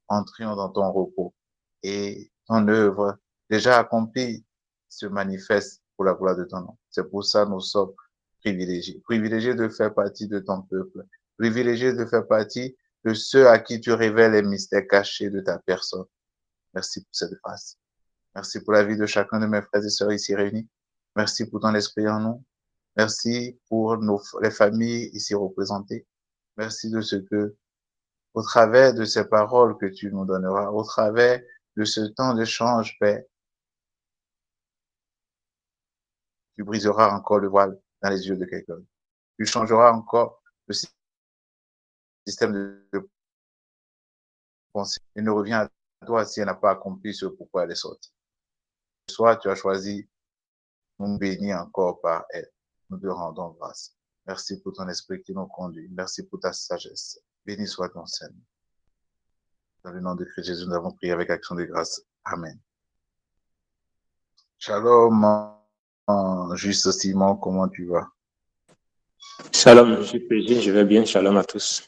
entrions dans ton repos et ton œuvre déjà accomplie se manifeste pour la gloire de ton nom. C'est pour ça que nous sommes privilégiés. Privilégiés de faire partie de ton peuple. Privilégiés de faire partie de ceux à qui tu révèles les mystères cachés de ta personne. Merci pour cette grâce. Merci pour la vie de chacun de mes frères et sœurs ici réunis. Merci pour ton esprit en nous. Merci pour les familles ici représentées. Merci de ce que, au travers de ces paroles que tu nous donneras, au travers de ce temps d'échange, Père, tu briseras encore le voile dans les yeux de quelqu'un. Tu changeras encore le système de pensée. Il ne revient à toi si elle n'a pas accompli ce pourquoi elle est sortie. Soit tu as choisi de nous bénir encore par elle. Nous te rendons grâce. Merci pour ton esprit qui nous conduit. Merci pour ta sagesse. Béni soit ton Seigneur. Dans le nom de Christ Jésus, nous avons prié avec action de grâce. Amen. Shalom, juste Simon, comment tu vas? Shalom, je suis PG, je vais bien. Shalom à tous.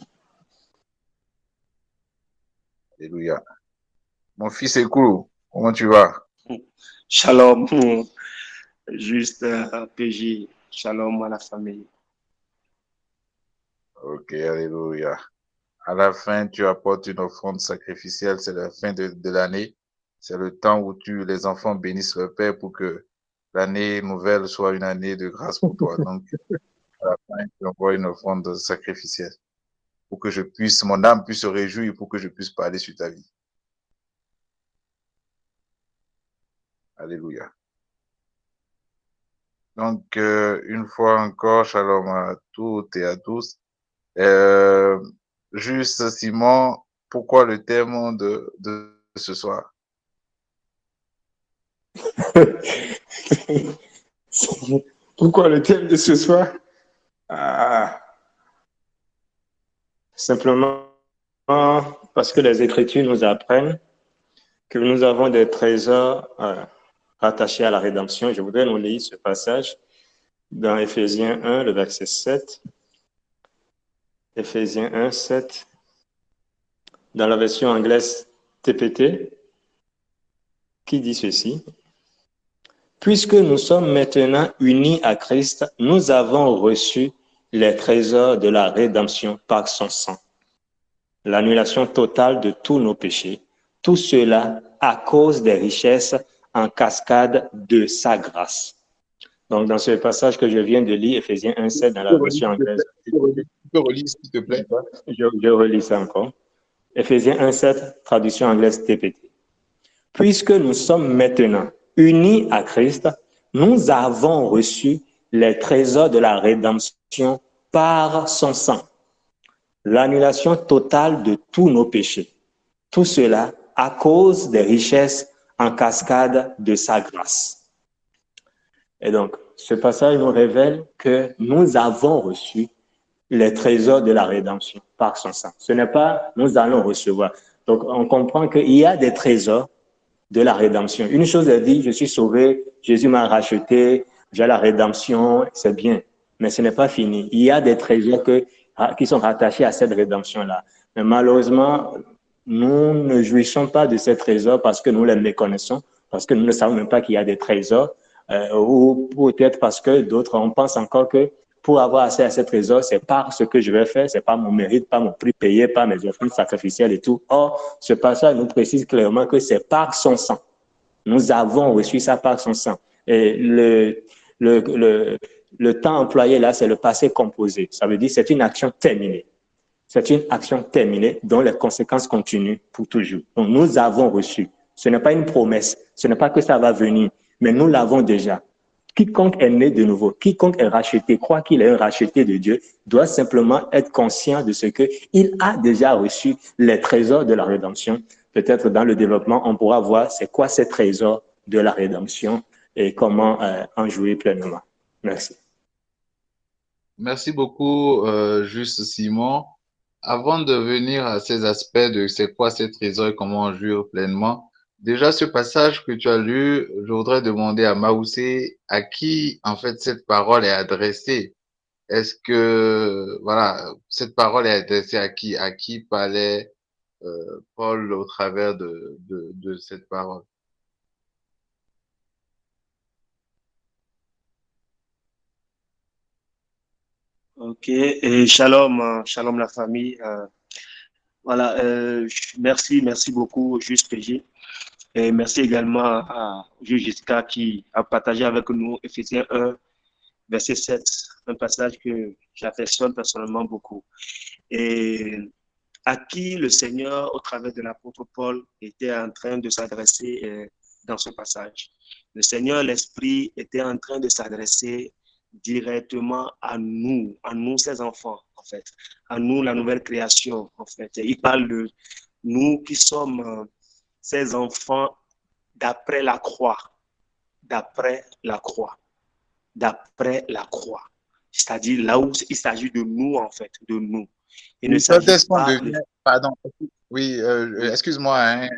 Alléluia. Mon fils Ekulu, comment tu vas? Shalom, juste PJ. Shalom à la famille. Ok, alléluia. À la fin, tu apportes une offrande sacrificielle, c'est la fin de l'année. C'est le temps où les enfants bénissent leur Père pour que l'année nouvelle soit une année de grâce pour toi. Donc, à la fin, tu envoies une offrande sacrificielle pour que mon âme puisse se réjouir, pour que je puisse parler sur ta vie. Alléluia. Donc, une fois encore, shalom à toutes et à tous. Juste, Simon, pourquoi le thème de ce soir? Pourquoi le thème de ce soir? Simplement parce que les Écritures nous apprennent que nous avons des trésors rattachés à la rédemption. Je voudrais nous lire ce passage dans Éphésiens 1, le verset 7. Éphésiens 1, 7. Dans la version anglaise TPT, qui dit ceci. Puisque nous sommes maintenant unis à Christ, nous avons reçu les trésors de la rédemption par son sang. L'annulation totale de tous nos péchés. Tout cela à cause des richesses en cascade de sa grâce. Donc, dans ce passage que je viens de lire, Éphésiens 1,7 dans la version anglaise. Tu peux relire, s'il te plaît? Je relis ça encore. Éphésiens 1,7, traduction anglaise TPT. Puisque nous sommes maintenant unis à Christ, nous avons reçu les trésors de la rédemption par son sang. L'annulation totale de tous nos péchés. Tout cela à cause des richesses en cascade de sa grâce. Et donc, ce passage nous révèle que nous avons reçu les trésors de la rédemption par son sang. Ce n'est pas nous allons recevoir. Donc, on comprend qu'il y a des trésors de la rédemption. Une chose est dit, je suis sauvé, Jésus m'a racheté, j'ai la rédemption, c'est bien. Mais ce n'est pas fini. Il y a des trésors qui sont rattachés à cette rédemption-là. Mais malheureusement, nous ne jouissons pas de ces trésors parce que nous les méconnaissons, parce que nous ne savons même pas qu'il y a des trésors, ou peut-être parce que d'autres, on pense encore que pour avoir accès à ces trésors, c'est par ce que je vais faire, c'est pas mon mérite, pas mon prix payé, pas mes offrandes sacrificielles et tout. Or, ce passage nous précise clairement que c'est par son sang. Nous avons reçu ça par son sang. Et le temps employé là, c'est le passé composé. Ça veut dire que c'est une action terminée. C'est une action terminée dont les conséquences continuent pour toujours. Donc, nous avons reçu. Ce n'est pas une promesse. Ce n'est pas que ça va venir, mais nous l'avons déjà. Quiconque est né de nouveau, quiconque est racheté, croit qu'il est un racheté de Dieu, doit simplement être conscient de ce qu'il a déjà reçu les trésors de la rédemption. Peut-être dans le développement, on pourra voir c'est quoi ces trésors de la rédemption et comment en jouir pleinement. Merci. Merci beaucoup, juste Simon. Avant de venir à ces aspects de c'est quoi ces trésors et comment en jouir pleinement, déjà ce passage que tu as lu, je voudrais demander à Maoussé à qui en fait cette parole est adressée. Est-ce que voilà, cette parole est adressée à qui parlait Paul au travers de cette parole. Ok, et shalom, shalom la famille. Voilà, merci beaucoup, Juste PG. Et merci également à Jules Jessica qui a partagé avec nous Éphésiens 1, verset 7, un passage que j'affectionne personnellement beaucoup. Et à qui le Seigneur, au travers de l'apôtre Paul, était en train de s'adresser dans ce passage. Le Seigneur, l'Esprit, était en train de s'adresser directement à nous, ses enfants, en fait, à nous, la nouvelle création, en fait. Et il parle de nous qui sommes ses enfants d'après la croix, d'après la croix, d'après la croix. C'est-à-dire là où il s'agit de nous, en fait, de nous. Il ne Quand s'agit est-ce qu'on pas devient, pardon, oui, oui, excuse-moi, hein,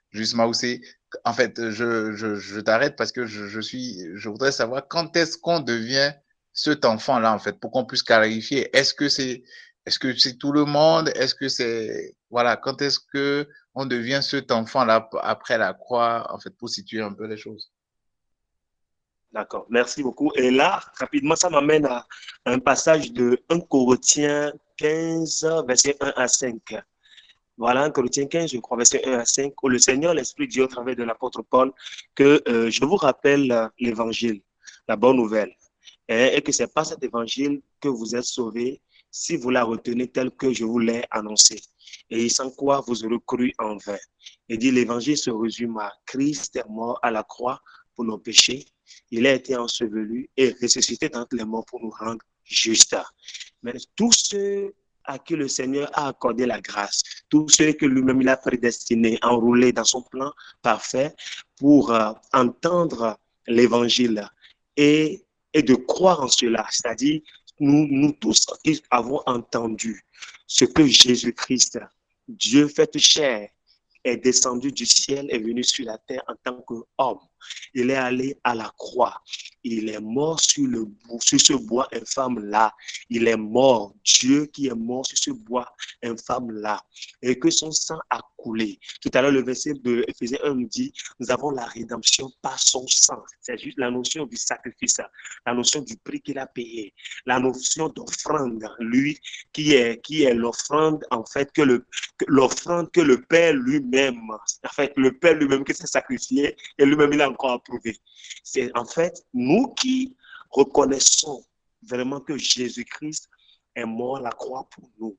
juste Maoussé, en fait, je t'arrête parce que je voudrais savoir quand est-ce qu'on devient cet enfant-là, en fait, pour qu'on puisse clarifier. Est-ce que c'est tout le monde? Est-ce que c'est, voilà, quand est-ce que on devient cet enfant-là après la croix, en fait, pour situer un peu les choses? d'accord. Merci beaucoup. Et là, rapidement, ça m'amène à un passage de 1 Corinthiens 15, verset 1 à 5. Voilà, 1 Corinthiens 15, je crois, verset 1 à 5, où le Seigneur, l'Esprit dit au travers de l'apôtre Paul que je vous rappelle l'évangile, la bonne nouvelle, et que c'est pas cet évangile que vous êtes sauvés si vous la retenez telle que je vous l'ai annoncée. Et sans quoi vous aurez cru en vain. Et dit l'évangile se résume à Christ est mort à la croix pour nos péchés. Il a été enseveli et ressuscité d'entre les morts pour nous rendre justes. Mais tous ceux à qui le Seigneur a accordé la grâce, tous ceux que lui-même il a prédestinés, enroulés dans son plan parfait pour entendre l'évangile et, et de croire en cela. C'est-à-dire, nous tous qui avons entendu ce que Jésus-Christ, Dieu fait chair, est descendu du ciel, est venu sur la terre en tant qu'homme. Il est allé à la croix. Il est mort sur ce bois infâme-là. Il est mort. Dieu qui est mort sur ce bois infâme-là. Et que son sang a coulé. Tout à l'heure, le verset de Éphésiens 1 nous dit, nous avons la rédemption par son sang. C'est juste la notion du sacrifice, la notion du prix qu'il a payé, la notion d'offrande. Lui qui est l'offrande, en fait, l'offrande que le Père lui-même, en fait, le Père lui-même qui s'est sacrifié et lui-même il a encore approuvé. C'est en fait nous qui reconnaissons vraiment que Jésus-Christ est mort à la croix pour nous.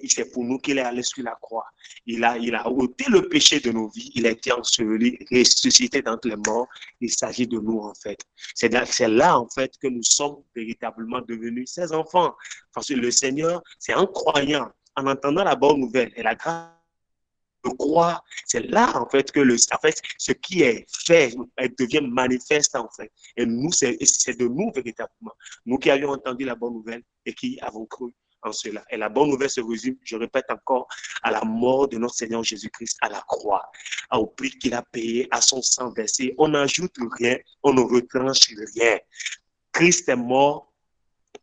C'est pour nous qu'il est allé sur la croix. Il a ôté le péché de nos vies. Il a été enseveli, ressuscité d'entre les morts. Il s'agit de nous, en fait. C'est là, en fait, que nous sommes véritablement devenus ses enfants. Parce que le Seigneur, c'est en croyant, en entendant la bonne nouvelle et la grâce de croire, c'est là en fait que en fait, ce qui est fait devient manifeste en fait. Et nous, c'est de nous véritablement, nous qui avions entendu la bonne nouvelle et qui avons cru en cela. Et la bonne nouvelle se résume, je répète encore, à la mort de notre Seigneur Jésus-Christ à la croix, au prix qu'il a payé, à son sang versé. On n'ajoute rien, on ne retranche rien. Christ est mort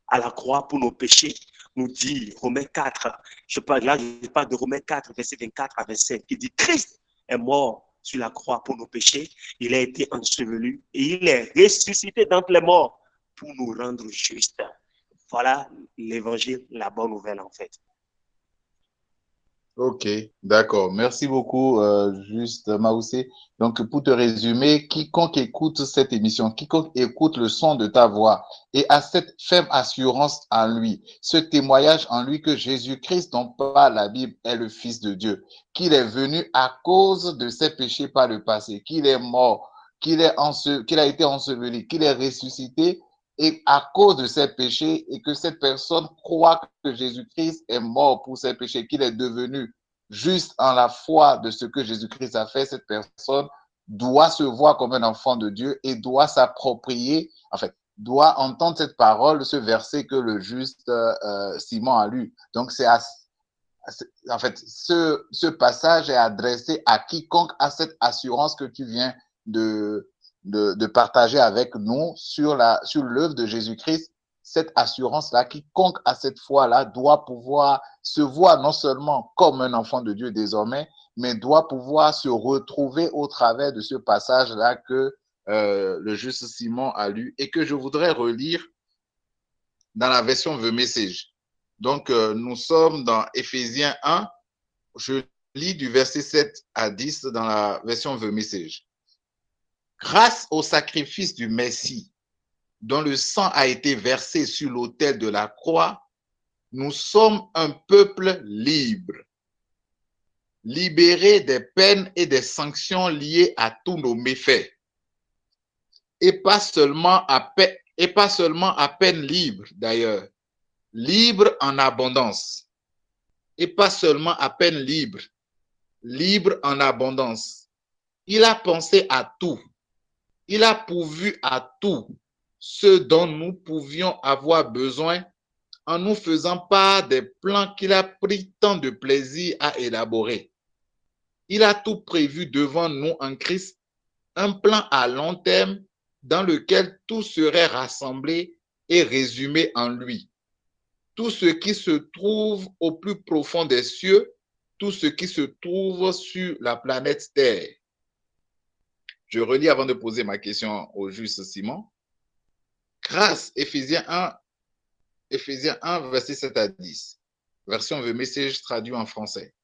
à la croix pour nos péchés, nous dit Romains 4. Je parle de Romains 4, verset 24 à 27, qui dit Christ est mort sur la croix pour nos péchés, il a été enseveli et il est ressuscité d'entre les morts pour nous rendre justes. Voilà l'évangile, la bonne nouvelle en fait. Ok, d'accord. Merci beaucoup, juste Maoussé. Donc, pour te résumer, quiconque écoute cette émission, quiconque écoute le son de ta voix et a cette ferme assurance en lui, ce témoignage en lui que Jésus-Christ, dont parle la Bible, est le Fils de Dieu, qu'il est venu à cause de ses péchés par le passé, qu'il est mort, qu'il a été enseveli, qu'il est ressuscité et à cause de ses péchés et que cette personne croit que Jésus-Christ est mort pour ses péchés, qu'il est devenu juste en la foi de ce que Jésus-Christ a fait, cette personne doit se voir comme un enfant de Dieu et doit s'approprier, en fait, doit entendre cette parole, ce verset que le juste Simon a lu. Donc, en fait, ce passage est adressé à quiconque a cette assurance que tu viens de partager avec nous sur l'œuvre de Jésus-Christ. cette assurance-là, quiconque a cette foi-là doit pouvoir se voir non seulement comme un enfant de Dieu désormais, mais doit pouvoir se retrouver au travers de ce passage-là que le juste Simon a lu et que je voudrais relire dans la version The Message. Donc, nous sommes dans Éphésiens 1. Je lis du verset 7 à 10 dans la version The Message. Grâce au sacrifice du Messie, dont le sang a été versé sur l'autel de la croix, nous sommes un peuple libre, libéré des peines et des sanctions liées à tous nos méfaits, et pas seulement à peine libre d'ailleurs, libre en abondance, et pas seulement à peine libre, libre en abondance. Il a pensé à tout, il a pourvu à tout ce dont nous pouvions avoir besoin en nous faisant part des plans qu'il a pris tant de plaisir à élaborer. Il a tout prévu devant nous en Christ, un plan à long terme dans lequel tout serait rassemblé et résumé en lui. Tout ce qui se trouve au plus profond des cieux, tout ce qui se trouve sur la planète Terre. Je relis avant de poser ma question au juste Simon. Grâce, Éphésiens 1, verset 7 à 10. Version The Message traduit en français.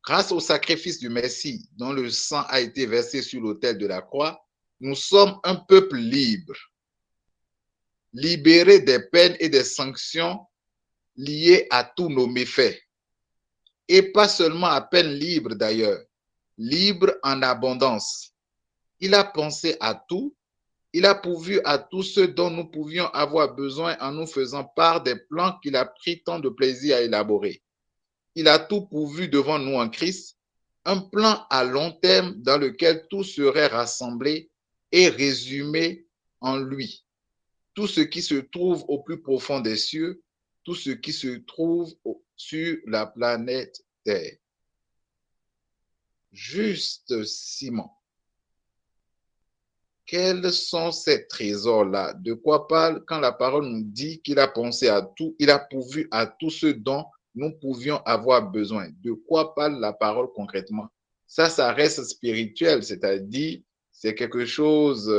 Grâce au sacrifice du Messie, dont le sang a été versé sur l'autel de la croix, nous sommes un peuple libre, libéré des peines et des sanctions liées à tous nos méfaits. Et pas seulement à peine libre d'ailleurs, libre en abondance. Il a pensé à tout, il a pourvu à tout ce dont nous pouvions avoir besoin en nous faisant part des plans qu'il a pris tant de plaisir à élaborer. Il a tout pourvu devant nous en Christ, un plan à long terme dans lequel tout serait rassemblé et résumé en lui. Tout ce qui se trouve au plus profond des cieux, tout ce qui se trouve sur la planète Terre. Juste Simon. Quels sont ces trésors-là? De quoi parle quand la parole nous dit qu'il a pensé à tout, il a pourvu à tout ce dont nous pouvions avoir besoin? De quoi parle la parole concrètement? Ça reste spirituel, c'est-à-dire c'est quelque chose,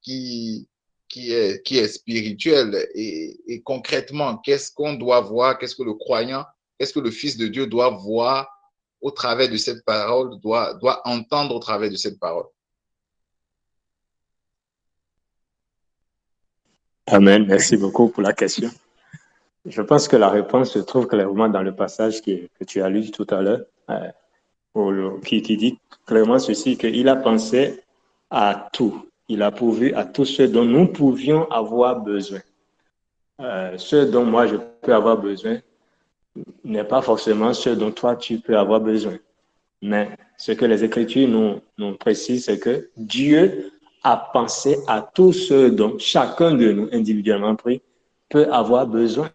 qui est spirituel. Et concrètement, qu'est-ce qu'on doit voir? Qu'est-ce que le croyant, qu'est-ce que le Fils de Dieu doit voir au travers de cette parole, doit entendre au travers de cette parole? Amen. Merci beaucoup pour la question. Je pense que la réponse se trouve clairement dans le passage que tu as lu tout à l'heure, qui dit clairement ceci, qu'il a pensé à tout. Il a pourvu à tout ce dont nous pouvions avoir besoin. Ce dont moi je peux avoir besoin n'est pas forcément ce dont toi tu peux avoir besoin. Mais ce que les Écritures nous précisent, c'est que Dieu a pensé à tout ce dont chacun de nous, individuellement pris, peut avoir besoin.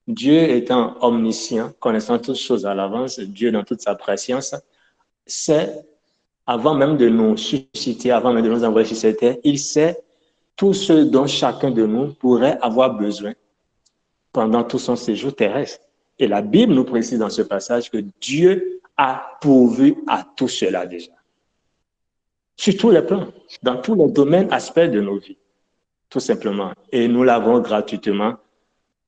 Dieu étant omniscient, connaissant toutes choses à l'avance, Dieu dans toute sa préscience, sait, avant même de nous susciter, avant même de nous envoyer sur cette terre, il sait tout ce dont chacun de nous pourrait avoir besoin pendant tout son séjour terrestre. Et la Bible nous précise dans ce passage que Dieu a pourvu à tout cela déjà. Sur tous les plans, dans tous les domaines, aspects de nos vies, tout simplement. Et nous l'avons gratuitement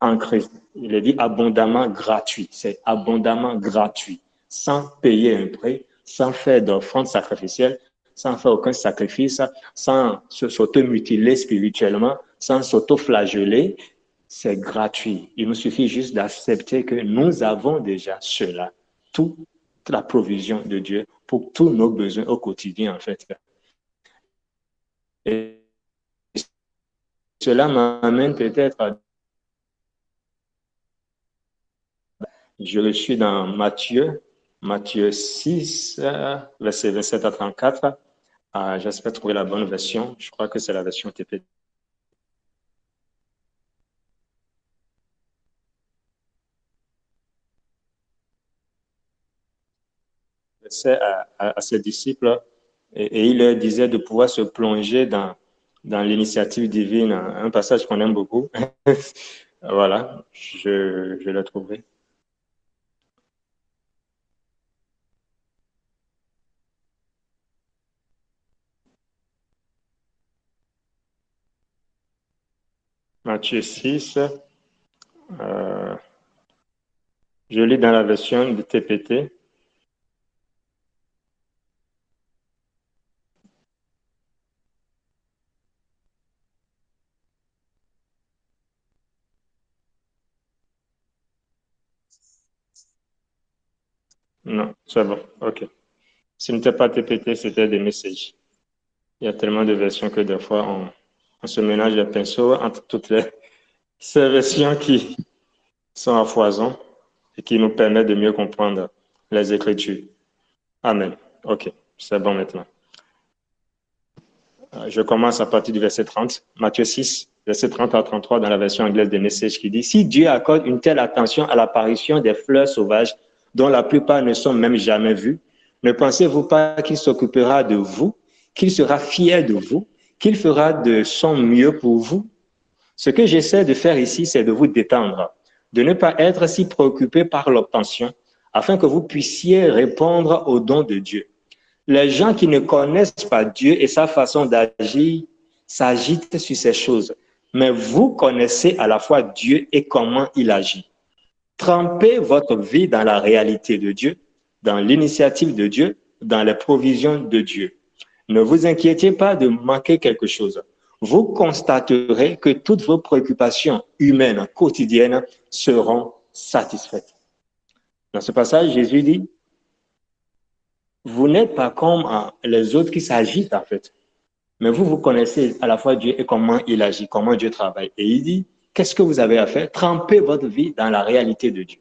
en Christ. Il est dit abondamment gratuit. C'est abondamment gratuit, sans payer un prix, sans faire d'offrande sacrificielle, sans faire aucun sacrifice, sans s'auto-mutiler spirituellement, sans s'auto-flageller. C'est gratuit. Il nous suffit juste d'accepter que nous avons déjà cela, toute la provision de Dieu pour tous nos besoins au quotidien, en fait. Et cela m'amène peut-être à... Je le suis dans Matthieu 6, verset 27 à 34. J'espère trouver la bonne version. Je crois que c'est la version TPT. À ses disciples et il leur disait de pouvoir se plonger dans dans l'initiative divine, un passage qu'on aime beaucoup. Voilà, je le trouverai. Matthieu 6, je lis dans la version de TPT. Non, c'est bon, ok. Ce n'était pas TPT, c'était des messages. Il y a tellement de versions que des fois, on se ménage les pinceaux entre toutes ces versions qui sont à foison et qui nous permettent de mieux comprendre les Écritures. Amen. Ok, c'est bon maintenant. Je commence à partir du verset 30, Matthieu 6, verset 30 à 33 dans la version anglaise des messages qui dit « Si Dieu accorde une telle attention à l'apparition des fleurs sauvages, dont la plupart ne sont même jamais vues, ne pensez-vous pas qu'il s'occupera de vous, qu'il sera fier de vous, qu'il fera de son mieux pour vous? Ce que j'essaie de faire ici, c'est de vous détendre, de ne pas être si préoccupé par l'obtention, afin que vous puissiez répondre aux dons de Dieu. Les gens qui ne connaissent pas Dieu et sa façon d'agir s'agitent sur ces choses. Mais vous connaissez à la fois Dieu et comment il agit. Trempez votre vie dans la réalité de Dieu, dans l'initiative de Dieu, dans les provisions de Dieu. Ne vous inquiétez pas de manquer quelque chose. Vous constaterez que toutes vos préoccupations humaines quotidiennes seront satisfaites. Dans ce passage, Jésus dit, vous n'êtes pas comme les autres qui s'agitent en fait. Mais vous connaissez à la fois Dieu et comment il agit, comment Dieu travaille. Et il dit, qu'est-ce que vous avez à faire? Trempez votre vie dans la réalité de Dieu.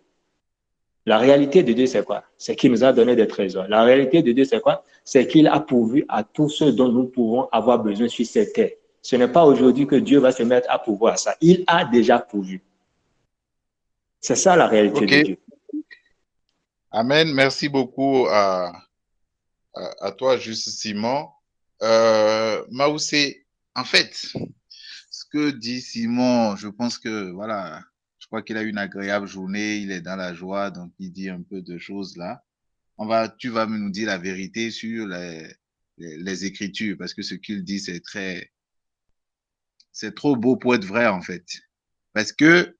La réalité de Dieu, c'est quoi? C'est qu'il nous a donné des trésors. La réalité de Dieu, c'est quoi? C'est qu'il a pourvu à tout ce dont nous pouvons avoir besoin sur cette terre. Ce n'est pas aujourd'hui que Dieu va se mettre à pourvoir ça. Il a déjà pourvu. C'est ça la réalité de Dieu. Amen. Merci beaucoup à toi, Juste Simon. Maoussé, en fait, ce que dit Simon, je pense que, voilà, je crois qu'il a une agréable journée, il est dans la joie, donc il dit un peu de choses là. Tu vas nous dire la vérité sur les Écritures, parce que ce qu'il dit, c'est trop beau pour être vrai, en fait. Parce que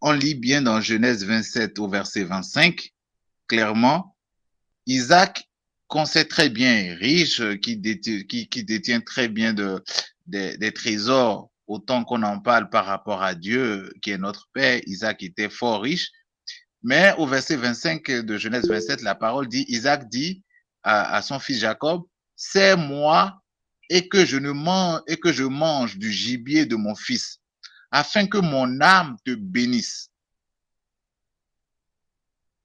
on lit bien dans Genèse 27 au verset 25, clairement, Isaac, qu'on sait très bien riche, qui détient très bien des trésors, autant qu'on en parle par rapport à Dieu, qui est notre Père. Isaac était fort riche. Mais au verset 25 de Genèse 27, la parole dit, Isaac dit à son fils Jacob, c'est moi et que je mange du gibier de mon fils, afin que mon âme te bénisse.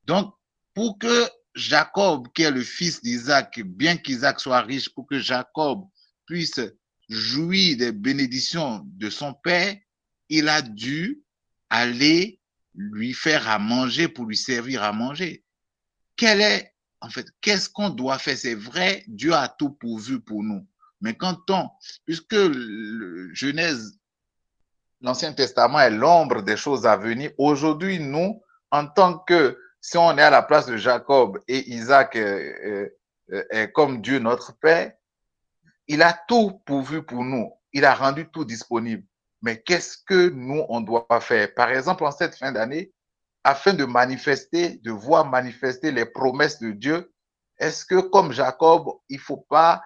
Donc, pour que Jacob, qui est le fils d'Isaac, bien qu'Isaac soit riche, pour que Jacob puisse jouir des bénédictions de son père, il a dû aller lui faire à manger pour lui servir à manger. Qu'est-ce qu'on doit faire? C'est vrai, Dieu a tout pourvu pour nous. Mais puisque Genèse, l'Ancien Testament est l'ombre des choses à venir, aujourd'hui, nous, en tant que, si on est à la place de Jacob et Isaac est comme Dieu notre Père, il a tout pourvu pour nous. Il a rendu tout disponible. Mais qu'est-ce que nous, on doit faire? Par exemple, en cette fin d'année, afin de voir manifester les promesses de Dieu, est-ce que comme Jacob, il faut pas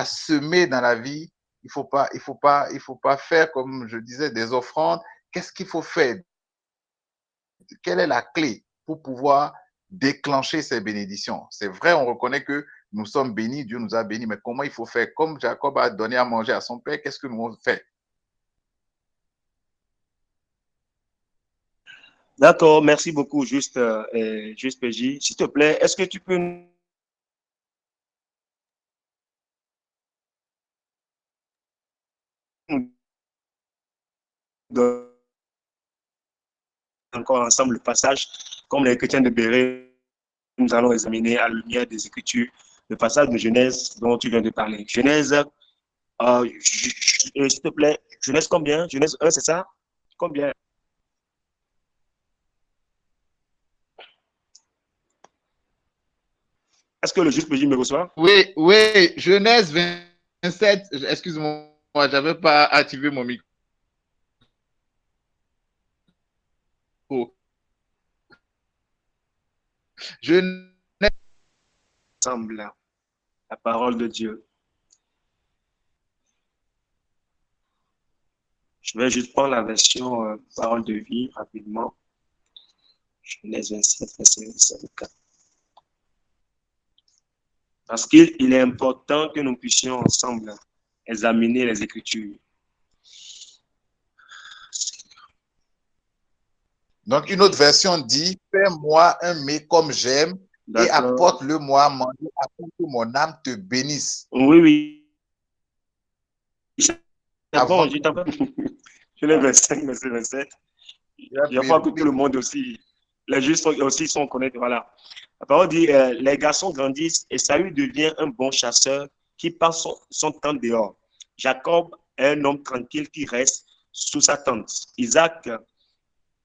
semer dans la vie, il faut pas faire, comme je disais, des offrandes. Qu'est-ce qu'il faut faire? Quelle est la clé pour pouvoir déclencher ces bénédictions? C'est vrai, on reconnaît que nous sommes bénis, Dieu nous a bénis, mais comment il faut faire? Comme Jacob a donné à manger à son père, qu'est-ce que nous fait? D'accord, merci beaucoup, Juste PJ. S'il te plaît, est-ce que tu peux nous donner encore ensemble le passage, comme les chrétiens de Béret, nous allons examiner à la lumière des Écritures le passage de Genèse dont tu viens de parler. Genèse S'il te plaît, Genèse combien? Genèse 1, c'est ça? Combien? Est-ce que le juste me reçoit? Oui, oui, Genèse 27, excuse-moi, j'avais pas activé mon micro. Genèse, Semble la parole de Dieu. Je vais juste prendre la version parole de vie rapidement. Genèse 27, verset 25. Parce qu'il est important que nous puissions ensemble examiner les Écritures. donc une autre version dit, fais-moi un mets comme j'aime et apporte-le-moi à manger afin que mon âme te bénisse. Oui, oui. C'est Avant bon, je t'en prie. Je l'ai 25, verset 27. Je crois que tout le monde aussi, les justes aussi sont connaître. Voilà. La parole dit, les garçons grandissent et Saül devient un bon chasseur qui passe son temps dehors. Jacob est un homme tranquille qui reste sous sa tente. Isaac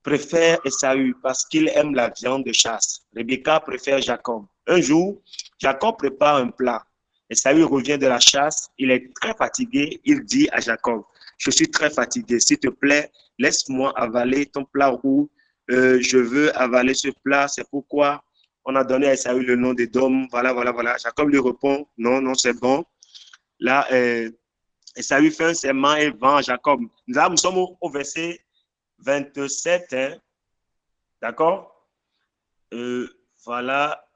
préfère Esaü parce qu'il aime la viande de chasse. Rebecca préfère Jacob. Un jour, Jacob prépare un plat. Esaü revient de la chasse. Il est très fatigué. Il dit à Jacob, je suis très fatigué. S'il te plaît, laisse-moi avaler ton plat roux. Je veux avaler ce plat. C'est pourquoi on a donné à Esaü le nom d'Édom. Voilà, voilà, voilà. Jacob lui répond, non, non, c'est bon. Là, Esaü fait un serment et vend à Jacob. Là, nous sommes au verset 27, hein? D'accord? Voilà.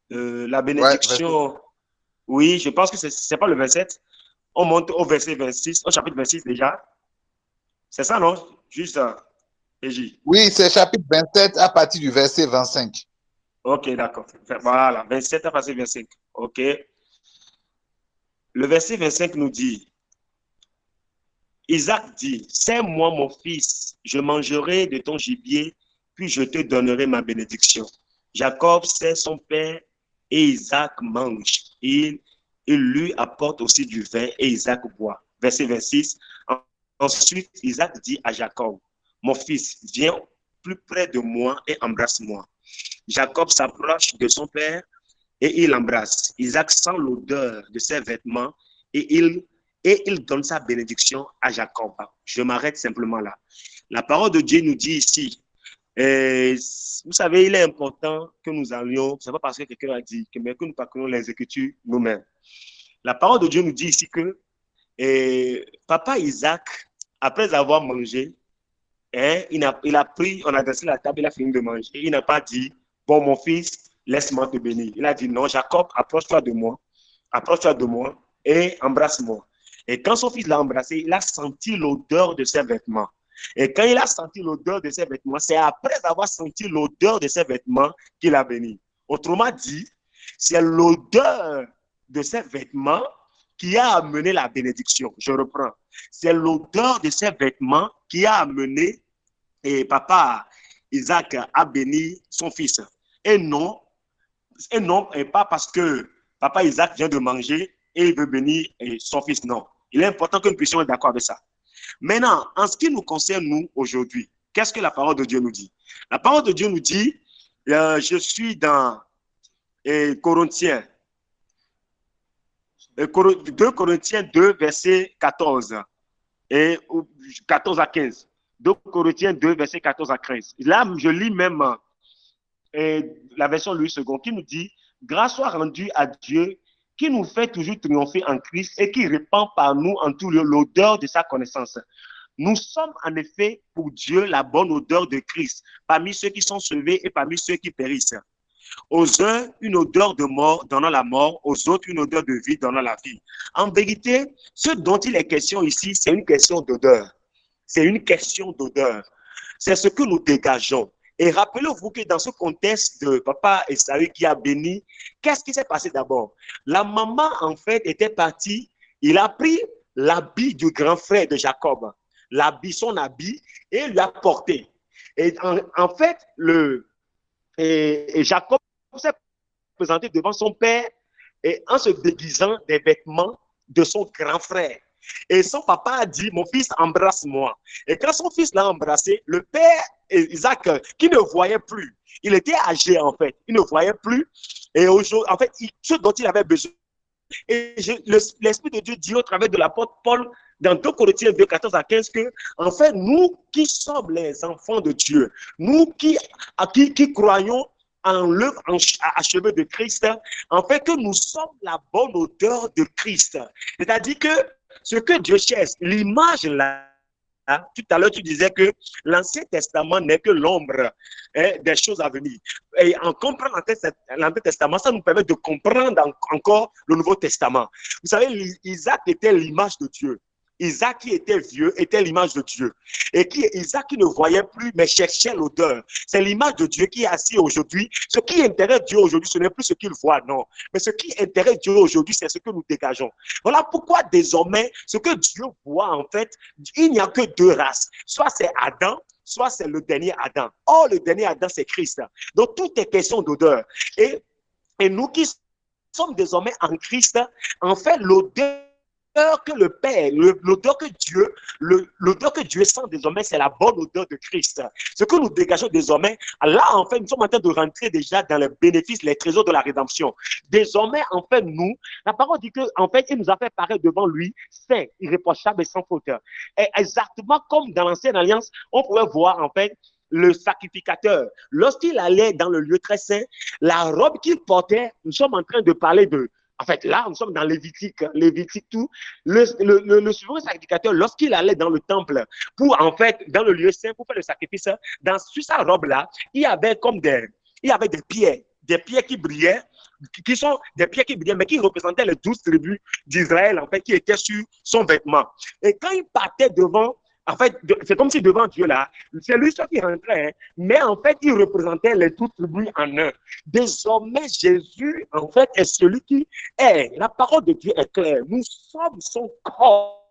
La bénédiction. Ouais, oui, je pense que ce n'est pas le 27. On monte au verset 26, au chapitre 26 déjà. C'est ça, non? Juste, EJ. Oui, c'est chapitre 27 à partir du verset 25. Ok, d'accord. Voilà, 27 à partir du 25. Ok. Le verset 25 nous dit, Isaac dit, c'est moi mon fils, je mangerai de ton gibier, puis je te donnerai ma bénédiction. Jacob sait son père et Isaac mange. Il lui apporte aussi du vin et Isaac boit. Verset 26. Ensuite, Isaac dit à Jacob, mon fils, viens plus près de moi et embrasse-moi. Jacob s'approche de son père et il l'embrasse. Isaac sent l'odeur de ses vêtements et il donne sa bénédiction à Jacob. Je m'arrête simplement là. La parole de Dieu nous dit ici, vous savez, il est important que nous allions, ce n'est pas parce que quelqu'un a dit, mais que nous parcourons les Écritures nous-mêmes. La parole de Dieu nous dit ici que papa Isaac, après avoir mangé, il a pris, on a dressé la table, il a fini de manger. Il n'a pas dit, bon mon fils, laisse-moi te bénir. Il a dit, non, Jacob, approche-toi de moi et embrasse-moi. Et quand son fils l'a embrassé, il a senti l'odeur de ses vêtements. Et quand il a senti l'odeur de ses vêtements, c'est après avoir senti l'odeur de ses vêtements qu'il a béni. Autrement dit, c'est l'odeur de ses vêtements qui a amené la bénédiction. Je reprends. C'est l'odeur de ses vêtements qui a amené et papa Isaac a béni son fils. Et non, et pas parce que papa Isaac vient de manger et il veut bénir son fils. Non. Il est important que nous puissions être d'accord avec ça. Maintenant, en ce qui nous concerne, nous, aujourd'hui, qu'est-ce que la parole de Dieu nous dit? La parole de Dieu nous dit, je suis dans Corinthiens, 2 Corinthiens 2, verset 14, et 14 à 15. 2 Corinthiens 2, verset 14 à 15. Là, je lis même la version Louis II qui nous dit, grâce soit rendue à Dieu qui nous fait toujours triompher en Christ et qui répand par nous en tout lieu l'odeur de sa connaissance. Nous sommes en effet pour Dieu la bonne odeur de Christ parmi ceux qui sont sauvés et parmi ceux qui périssent. Aux uns, une odeur de mort donnant la mort, aux autres, une odeur de vie donnant la vie. En vérité, ce dont il est question ici, c'est une question d'odeur. C'est une question d'odeur. C'est ce que nous dégageons. Et rappelez-vous que dans ce contexte de papa Esaü qui a béni, qu'est-ce qui s'est passé d'abord? La maman, en fait, était partie. Il a pris l'habit du grand frère de Jacob, son habit, et lui a porté. Et en fait, Jacob s'est présenté devant son père et en se déguisant des vêtements de son grand frère. Et son papa a dit, mon fils, embrasse-moi. Et quand son fils l'a embrassé, le père Isaac, qui ne voyait plus, il était âgé en fait, il ne voyait plus. Et aujourd'hui, en fait, ce dont il avait besoin. Et l'Esprit de Dieu dit au travers de l'apôtre Paul, dans 2 Corinthiens 2, 14 à 15, que, en fait, nous qui sommes les enfants de Dieu, nous qui croyons en l'œuvre achevée de Christ, en fait, que nous sommes la bonne odeur de Christ. C'est-à-dire que ce que Dieu cherche, l'image là, tout à l'heure, tu disais que l'Ancien Testament n'est que l'ombre des choses à venir. Et en comprenant l'Ancien Testament, ça nous permet de comprendre encore le Nouveau Testament. Vous savez, Isaac était l'image de Dieu. Isaac qui était vieux était l'image de Dieu. Et Isaac qui ne voyait plus mais cherchait l'odeur. C'est l'image de Dieu qui est assis aujourd'hui. Ce qui intéresse Dieu aujourd'hui, ce n'est plus ce qu'il voit, non. Mais ce qui intéresse Dieu aujourd'hui, c'est ce que nous dégageons. Voilà pourquoi désormais, ce que Dieu voit en fait, il n'y a que deux races. Soit c'est Adam, soit c'est le dernier Adam. Or, le dernier Adam, c'est Christ. Donc, tout est question d'odeur. Et nous qui sommes désormais en Christ, en fait, l'odeur que le Père, l'odeur que Dieu sent désormais, c'est la bonne odeur de Christ. Ce que nous dégageons désormais, là, en fait, nous sommes en train de rentrer déjà dans les bénéfices, les trésors de la rédemption. Désormais, en fait, nous, la parole dit que, en fait, il nous a fait paraître devant lui, saint, irréprochable et sans faute. Et exactement comme dans l'ancienne alliance, on pouvait voir, en fait, le sacrificateur, lorsqu'il allait dans le lieu très saint, la robe qu'il portait, nous sommes en train de parler de. En fait, là, nous sommes dans Lévitique tout. Le souverain sacrificateur, lorsqu'il allait dans le temple pour, en fait, dans le lieu saint, pour faire le sacrifice, sur sa robe-là, il y avait des pierres qui brillaient, qui sont des pierres qui brillaient, mais qui représentaient les 12 tribus d'Israël, en fait, qui étaient sur son vêtement. Et quand il partait devant, en fait, c'est comme si devant Dieu là, c'est lui seul qui rentrait, hein, mais en fait, il représentait les 12 tribus en un. Désormais, Jésus, en fait, est celui qui est. La parole de Dieu est claire. Nous sommes son corps.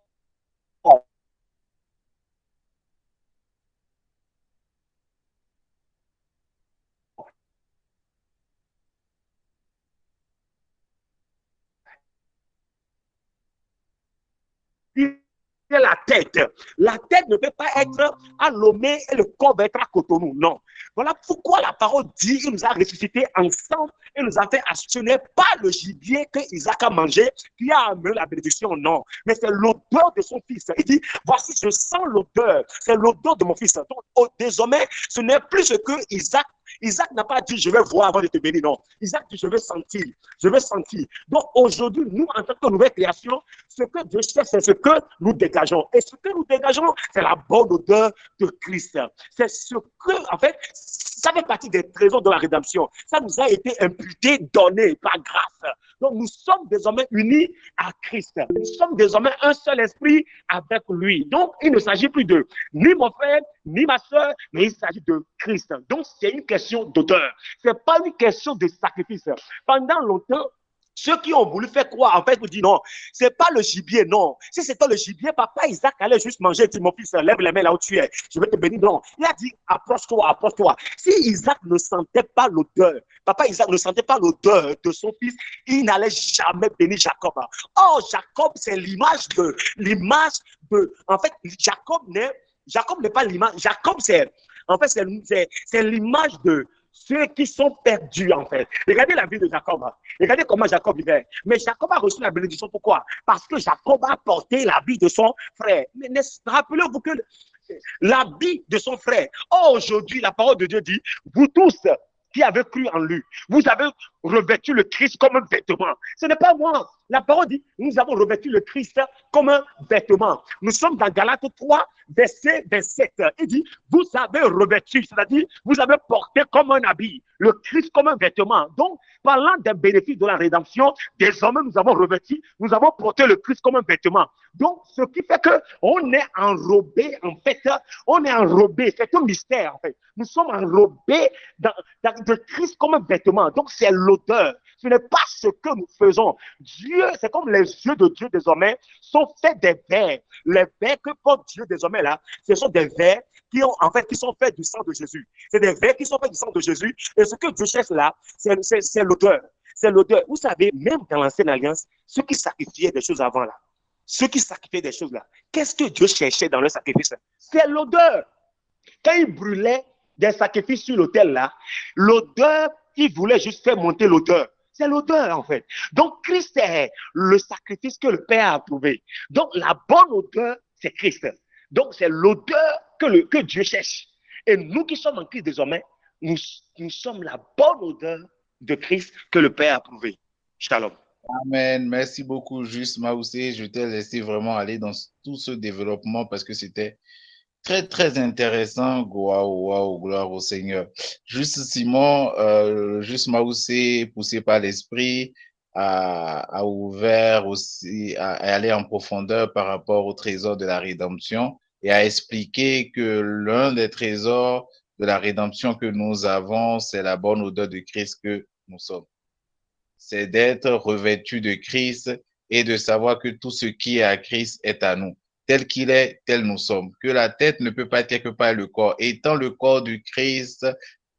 La tête. La tête ne peut pas être à Lomé et le corps va être à Cotonou. Non. Voilà pourquoi la parole dit qu'il nous a ressuscités ensemble et nous a fait ce n'est pas le gibier que Isaac a mangé qui a amené la bénédiction, non. Mais c'est l'odeur de son fils. Il dit, voici, je sens l'odeur. C'est l'odeur de mon fils. Donc, désormais, ce n'est plus ce que Isaac n'a pas dit, je vais voir avant de te bénir. Non. Isaac dit, je vais sentir. Je vais sentir. Donc, aujourd'hui, nous, en tant que nouvelle création, ce que Dieu cherche, c'est ce que nous dégageons. Et ce que nous dégageons, c'est la bonne odeur de Christ. C'est ce que, en fait, ça fait partie des trésors de la rédemption. Ça nous a été imputé, donné par grâce. Donc, nous sommes désormais unis à Christ. Nous sommes désormais un seul esprit avec lui. Donc, il ne s'agit plus de ni mon frère, ni ma soeur, mais il s'agit de Christ. Donc, c'est une question d'odeur. Ce n'est pas une question de sacrifice. Pendant longtemps, ceux qui ont voulu faire croire, en fait, vous disent non, c'est pas le gibier, non. Si c'était le gibier, papa Isaac allait juste manger et dit, mon fils, lève les mains là où tu es, je vais te bénir. Non, il a dit, approche-toi, approche-toi. Si Isaac ne sentait pas l'odeur, papa Isaac ne sentait pas l'odeur de son fils, il n'allait jamais bénir Jacob. Oh, Jacob, c'est l'image de, en fait, Jacob n'est pas l'image, Jacob, en fait, c'est l'image de ceux qui sont perdus, en fait. Regardez la vie de Jacob. Regardez comment Jacob vivait. Mais Jacob a reçu la bénédiction. Pourquoi? Parce que Jacob a porté la vie de son frère. Mais rappelez-vous que l'habit de son frère. Oh, aujourd'hui, la parole de Dieu dit, vous tous qui avez cru en lui, vous avez revêtu le Christ comme un vêtement. Ce n'est pas moi. La parole dit, nous avons revêtu le Christ comme un vêtement. Nous sommes dans Galates 3, verset 27. Il dit, vous avez revêtu, c'est-à-dire, vous avez porté comme un habit, le Christ comme un vêtement. Donc, parlant des bénéfices de la rédemption, désormais, nous avons revêtu, nous avons porté le Christ comme un vêtement. Donc, ce qui fait qu'on est enrobé, en fait, on est enrobé, c'est un mystère, en fait. Nous sommes enrobés de Christ comme un vêtement. Donc, c'est l'odeur. Ce n'est pas ce que nous faisons. Dieu, c'est comme les yeux de Dieu désormais sont faits des verres. Les verres que porte Dieu désormais là, ce sont des verres qui sont faits du sang de Jésus. C'est des verres qui sont faits du sang de Jésus. Et ce que Dieu cherche là, c'est l'odeur. C'est l'odeur. Vous savez, même dans l'ancienne alliance, ceux qui sacrifiaient des choses avant là, ceux qui sacrifiaient des choses là, qu'est-ce que Dieu cherchait dans le sacrifice? C'est l'odeur. Quand il brûlait des sacrifices sur l'autel là, l'odeur, il voulait juste faire monter l'odeur. C'est l'odeur en fait. Donc Christ est le sacrifice que le Père a approuvé. Donc la bonne odeur, c'est Christ. Donc c'est l'odeur que Dieu cherche. Et nous qui sommes en Christ désormais, nous sommes la bonne odeur de Christ que le Père a approuvé. Shalom. Amen. Merci beaucoup, Juste Maoussé. Je t'ai laissé vraiment aller dans tout ce développement parce que c'était très, très intéressant. Waouh, waouh, gloire au Seigneur. Juste Simon, Juste Maoussé, poussé par l'Esprit, a ouvert aussi, à aller en profondeur par rapport au trésor de la rédemption et a expliqué que l'un des trésors de la rédemption que nous avons, c'est la bonne odeur de Christ que nous sommes. C'est d'être revêtu de Christ et de savoir que tout ce qui est à Christ est à nous. Tel qu'il est, tel nous sommes. Que la tête ne peut pas être que par le corps. Étant le corps du Christ,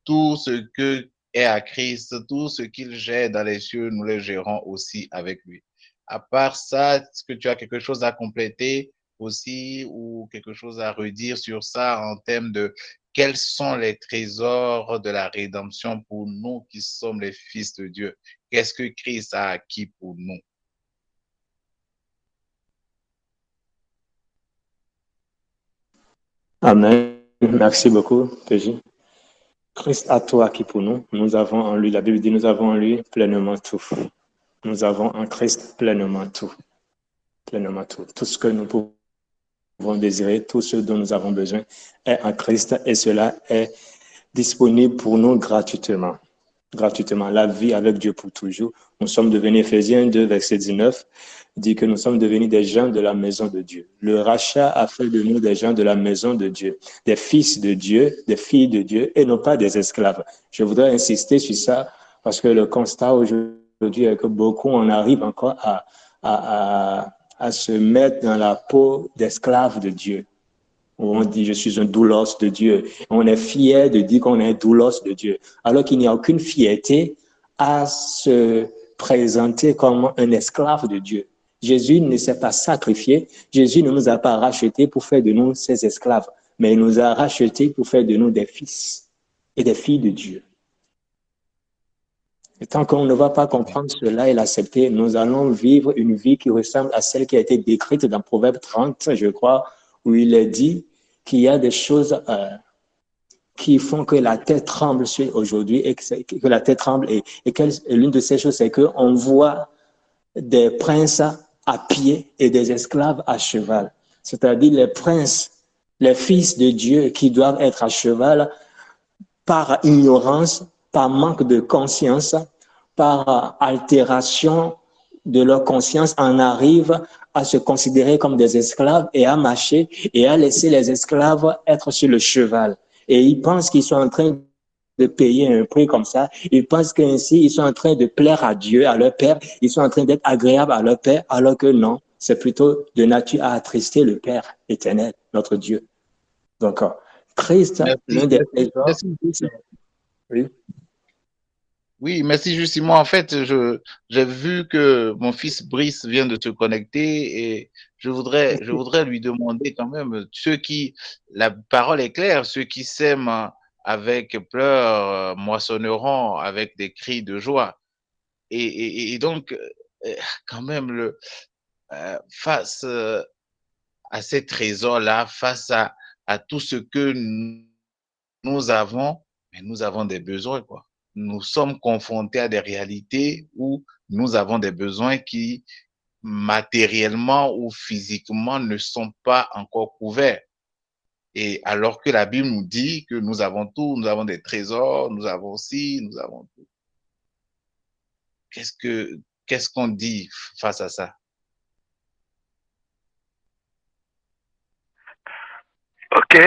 tout ce que est à Christ, tout ce qu'il gère dans les cieux, nous le gérons aussi avec lui. À part ça, est-ce que tu as quelque chose à compléter aussi ou quelque chose à redire sur ça en termes de quels sont les trésors de la rédemption pour nous qui sommes les fils de Dieu? Qu'est-ce que Christ a acquis pour nous? Amen. Merci beaucoup, PJ. Christ a tout acquis pour nous. Nous avons en lui, la Bible dit, nous avons en lui pleinement tout. Nous avons en Christ pleinement tout. Pleinement tout. Tout ce que nous pouvons désirer, tout ce dont nous avons besoin est en Christ et cela est disponible pour nous gratuitement. Gratuitement. La vie avec Dieu pour toujours. Nous sommes devenus, Éphésiens 2, verset 19, dit que nous sommes devenus des gens de la maison de Dieu. Le rachat a fait de nous des gens de la maison de Dieu, des fils de Dieu, des filles de Dieu et non pas des esclaves. Je voudrais insister sur ça parce que le constat aujourd'hui est que beaucoup en arrivent encore à se mettre dans la peau d'esclaves de Dieu. On dit je suis un doulos de Dieu. On est fier de dire qu'on est un doulos de Dieu, alors qu'il n'y a aucune fierté à se présenter comme un esclave de Dieu. Jésus ne s'est pas sacrifié, Jésus ne nous a pas rachetés pour faire de nous ses esclaves, mais il nous a rachetés pour faire de nous des fils et des filles de Dieu. Et tant qu'on ne va pas comprendre cela et l'accepter, nous allons vivre une vie qui ressemble à celle qui a été décrite dans Proverbe 30, je crois, où il est dit qu'il y a des choses qui font que la tête tremble aujourd'hui et que la tête tremble. Et l'une de ces choses, c'est qu'on voit des princes à pied et des esclaves à cheval. C'est-à-dire les princes, les fils de Dieu qui doivent être à cheval par ignorance, par manque de conscience, par altération de leur conscience, en arrivent à se considérer comme des esclaves et à marcher et à laisser les esclaves être sur le cheval. Et ils pensent qu'ils sont en train de payer un prix comme ça. Ils pensent qu'ainsi, ils sont en train de plaire à Dieu, à leur Père. Ils sont en train d'être agréables à leur Père, alors que non, c'est plutôt de nature à attrister le Père éternel, notre Dieu. Donc, Christ, l'un des trésors, oui. Oui, merci justement. En fait, j'ai vu que mon fils Brice vient de se connecter et je voudrais lui demander quand même, la parole est claire, ceux qui sèment avec pleurs moissonneront avec des cris de joie. Et donc, quand même, face à ces trésors-là, face à tout ce que nous avons, mais nous avons des besoins, quoi. Nous sommes confrontés à des réalités où nous avons des besoins qui, matériellement ou physiquement, ne sont pas encore couverts. Et alors que la Bible nous dit que nous avons tout, nous avons des trésors, nous avons aussi, nous avons tout. Qu'est-ce qu'on dit face à ça? Ok,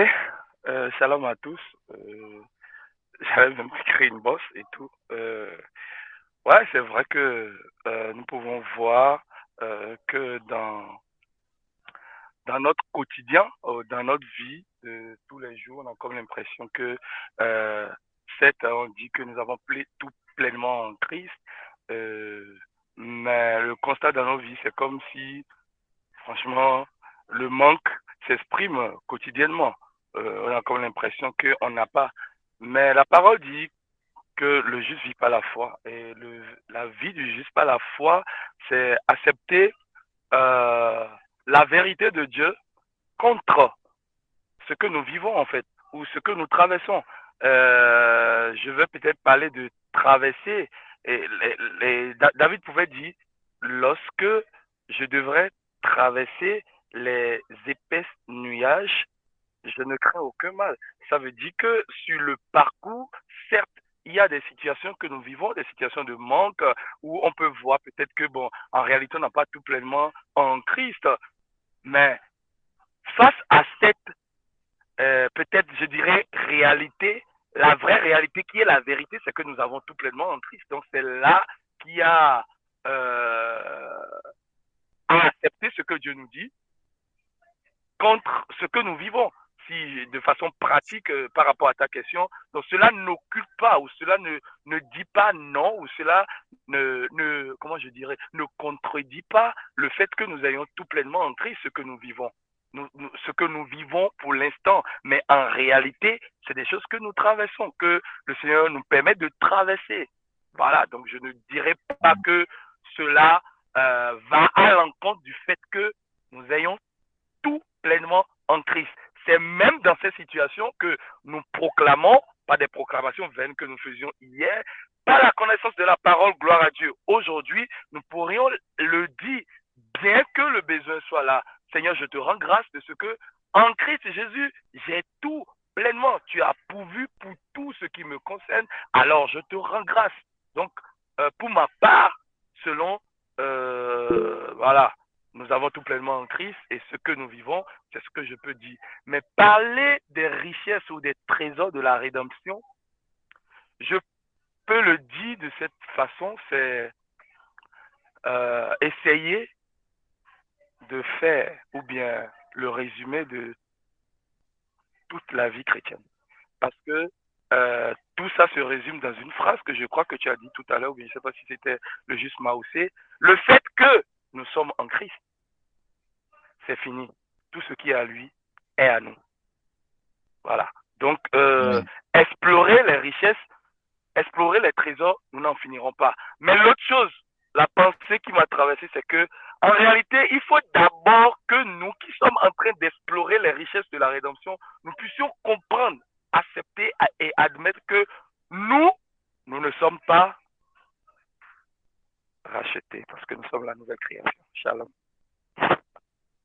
shalom à tous. J'avais même créé une bosse et tout. Ouais, c'est vrai que nous pouvons voir que dans notre quotidien, dans notre vie de tous les jours, on a comme l'impression que, certes, on dit que nous avons tout pleinement en Christ, mais le constat dans nos vies, c'est comme si franchement, le manque s'exprime quotidiennement. On a comme l'impression qu'on n'a pas. Mais la parole dit que le juste vit par la foi. Et la vie du juste par la foi, c'est accepter la vérité de Dieu contre ce que nous vivons en fait, ou ce que nous traversons. Je vais peut-être parler de traverser. David pouvait dire, lorsque je devrais traverser les épaisses nuages, je ne crains aucun mal. Ça veut dire que sur le parcours, certes, il y a des situations que nous vivons, des situations de manque, où on peut voir peut-être que, bon, en réalité, on n'a pas tout pleinement en Christ. Mais face à cette, peut-être, je dirais, réalité, la vraie réalité qui est la vérité, c'est que nous avons tout pleinement en Christ. Donc, c'est là qui a à accepter ce que Dieu nous dit contre ce que nous vivons. Si de façon pratique par rapport à ta question, donc cela n'occulte pas ou cela ne dit pas non ou cela comment je dirais, ne contredit pas le fait que nous ayons tout pleinement en Christ ce que nous vivons. Ce que nous vivons pour l'instant, mais en réalité, c'est des choses que nous traversons, que le Seigneur nous permet de traverser. Voilà, donc je ne dirais pas que cela va à l'encontre du fait que nous ayons tout pleinement en Christ. C'est même dans ces situations que nous proclamons, pas des proclamations vaines que nous faisions hier, par la connaissance de la parole, gloire à Dieu. Aujourd'hui, nous pourrions le dire, bien que le besoin soit là. Seigneur, je te rends grâce de ce que, en Christ Jésus, j'ai tout pleinement. Tu as pourvu pour tout ce qui me concerne, alors je te rends grâce. Donc, pour ma part, selon, voilà, nous avons tout pleinement en Christ et ce que nous vivons, c'est ce que je peux dire. Mais parler des richesses ou des trésors de la rédemption, je peux le dire de cette façon, c'est essayer de faire ou bien le résumé de toute la vie chrétienne. Parce que tout ça se résume dans une phrase que je crois que tu as dit tout à l'heure, ou bien je ne sais pas si c'était le juste Maoussé, le fait que nous sommes en Christ, c'est fini. Tout ce qui est à lui est à nous. Voilà. Donc, explorer les richesses, explorer les trésors, nous n'en finirons pas. Mais l'autre chose, la pensée qui m'a traversé, c'est que, en réalité, il faut d'abord que nous qui sommes en train d'explorer les richesses de la rédemption, nous puissions comprendre, accepter et admettre que nous ne sommes pas rachetés parce que nous sommes la nouvelle création. Shalom.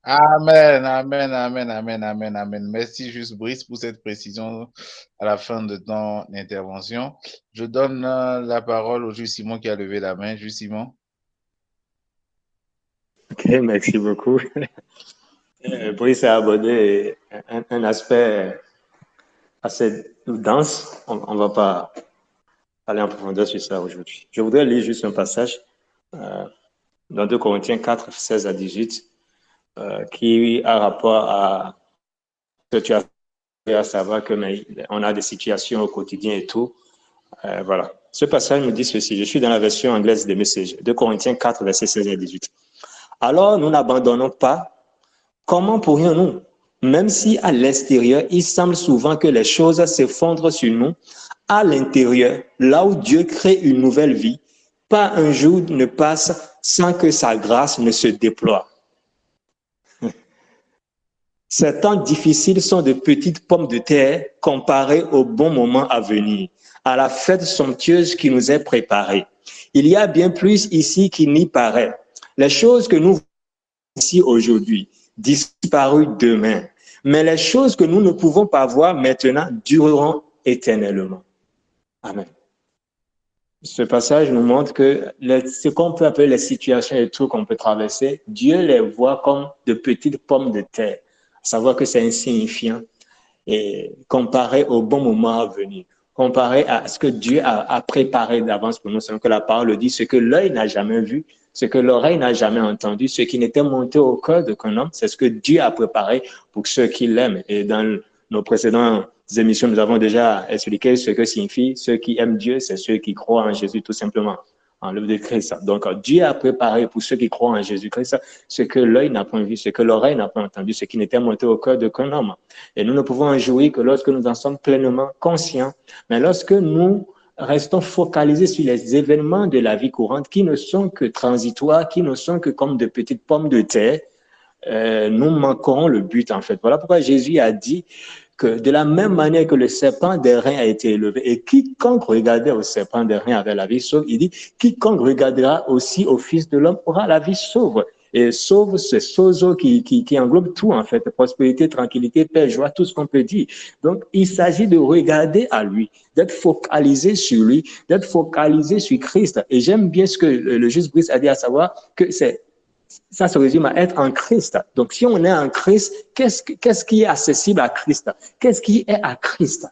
Amen, amen, amen, amen, amen, amen. Merci juste Brice pour cette précision à la fin de ton intervention. Je donne la parole au juge Simon qui a levé la main. Juge Simon. Ok, merci beaucoup. Brice a abordé un aspect assez dense. On ne va pas aller en profondeur sur ça aujourd'hui. Je voudrais lire juste un passage dans 2 Corinthiens 4, 16 à 18. Qui a rapport à ce que tu as fait, à savoir que on a des situations au quotidien et tout. Voilà. Ce passage nous dit ceci. Je suis dans la version anglaise des messages. 2 Corinthiens 4, versets 16 à 18. Alors, nous n'abandonnons pas. Comment pourrions-nous, même si à l'extérieur, il semble souvent que les choses s'effondrent sur nous, à l'intérieur, là où Dieu crée une nouvelle vie, pas un jour ne passe sans que sa grâce ne se déploie. Ces temps difficiles sont de petites pommes de terre comparées au bon moment à venir, à la fête somptueuse qui nous est préparée. Il y a bien plus ici qu'il n'y paraît. Les choses que nous voyons ici aujourd'hui, disparues demain, mais les choses que nous ne pouvons pas voir maintenant dureront éternellement. Amen. Ce passage nous montre que ce qu'on peut appeler les situations et tout qu'on peut traverser, Dieu les voit comme de petites pommes de terre. Savoir que c'est insignifiant et comparé au bon moment à venir, comparé à ce que Dieu a préparé d'avance pour nous, selon que la parole dit, ce que l'œil n'a jamais vu, ce que l'oreille n'a jamais entendu, ce qui n'était monté au cœur d'aucun homme, c'est ce que Dieu a préparé pour ceux qui l'aiment. Et dans nos précédentes émissions, nous avons déjà expliqué ce que signifie ceux qui aiment Dieu, c'est ceux qui croient en Jésus tout simplement. en l'œuvre de Christ. Donc, Dieu a préparé pour ceux qui croient en Jésus-Christ ce que l'œil n'a pas vu, ce que l'oreille n'a pas entendu, ce qui n'était monté au cœur d'aucun homme. Et nous ne pouvons en jouir que lorsque nous en sommes pleinement conscients. Mais lorsque nous restons focalisés sur les événements de la vie courante qui ne sont que transitoires, qui ne sont que comme de petites pommes de terre, nous manquerons le but en fait. Voilà pourquoi Jésus a dit que de la même manière que le serpent des reins a été élevé, et quiconque regardait au serpent des reins avait la vie sauve, il dit, quiconque regardera aussi au Fils de l'homme aura la vie sauve. Et sauve, c'est sozo qui englobe tout en fait, prospérité, tranquillité, paix, joie, tout ce qu'on peut dire. Donc, il s'agit de regarder à lui, d'être focalisé sur lui, d'être focalisé sur Christ. Et j'aime bien ce que le juste Brice a dit, à savoir que ça se résume à être en Christ. Donc, si on est en Christ, qu'est-ce qui est accessible à Christ? Qu'est-ce qui est à Christ?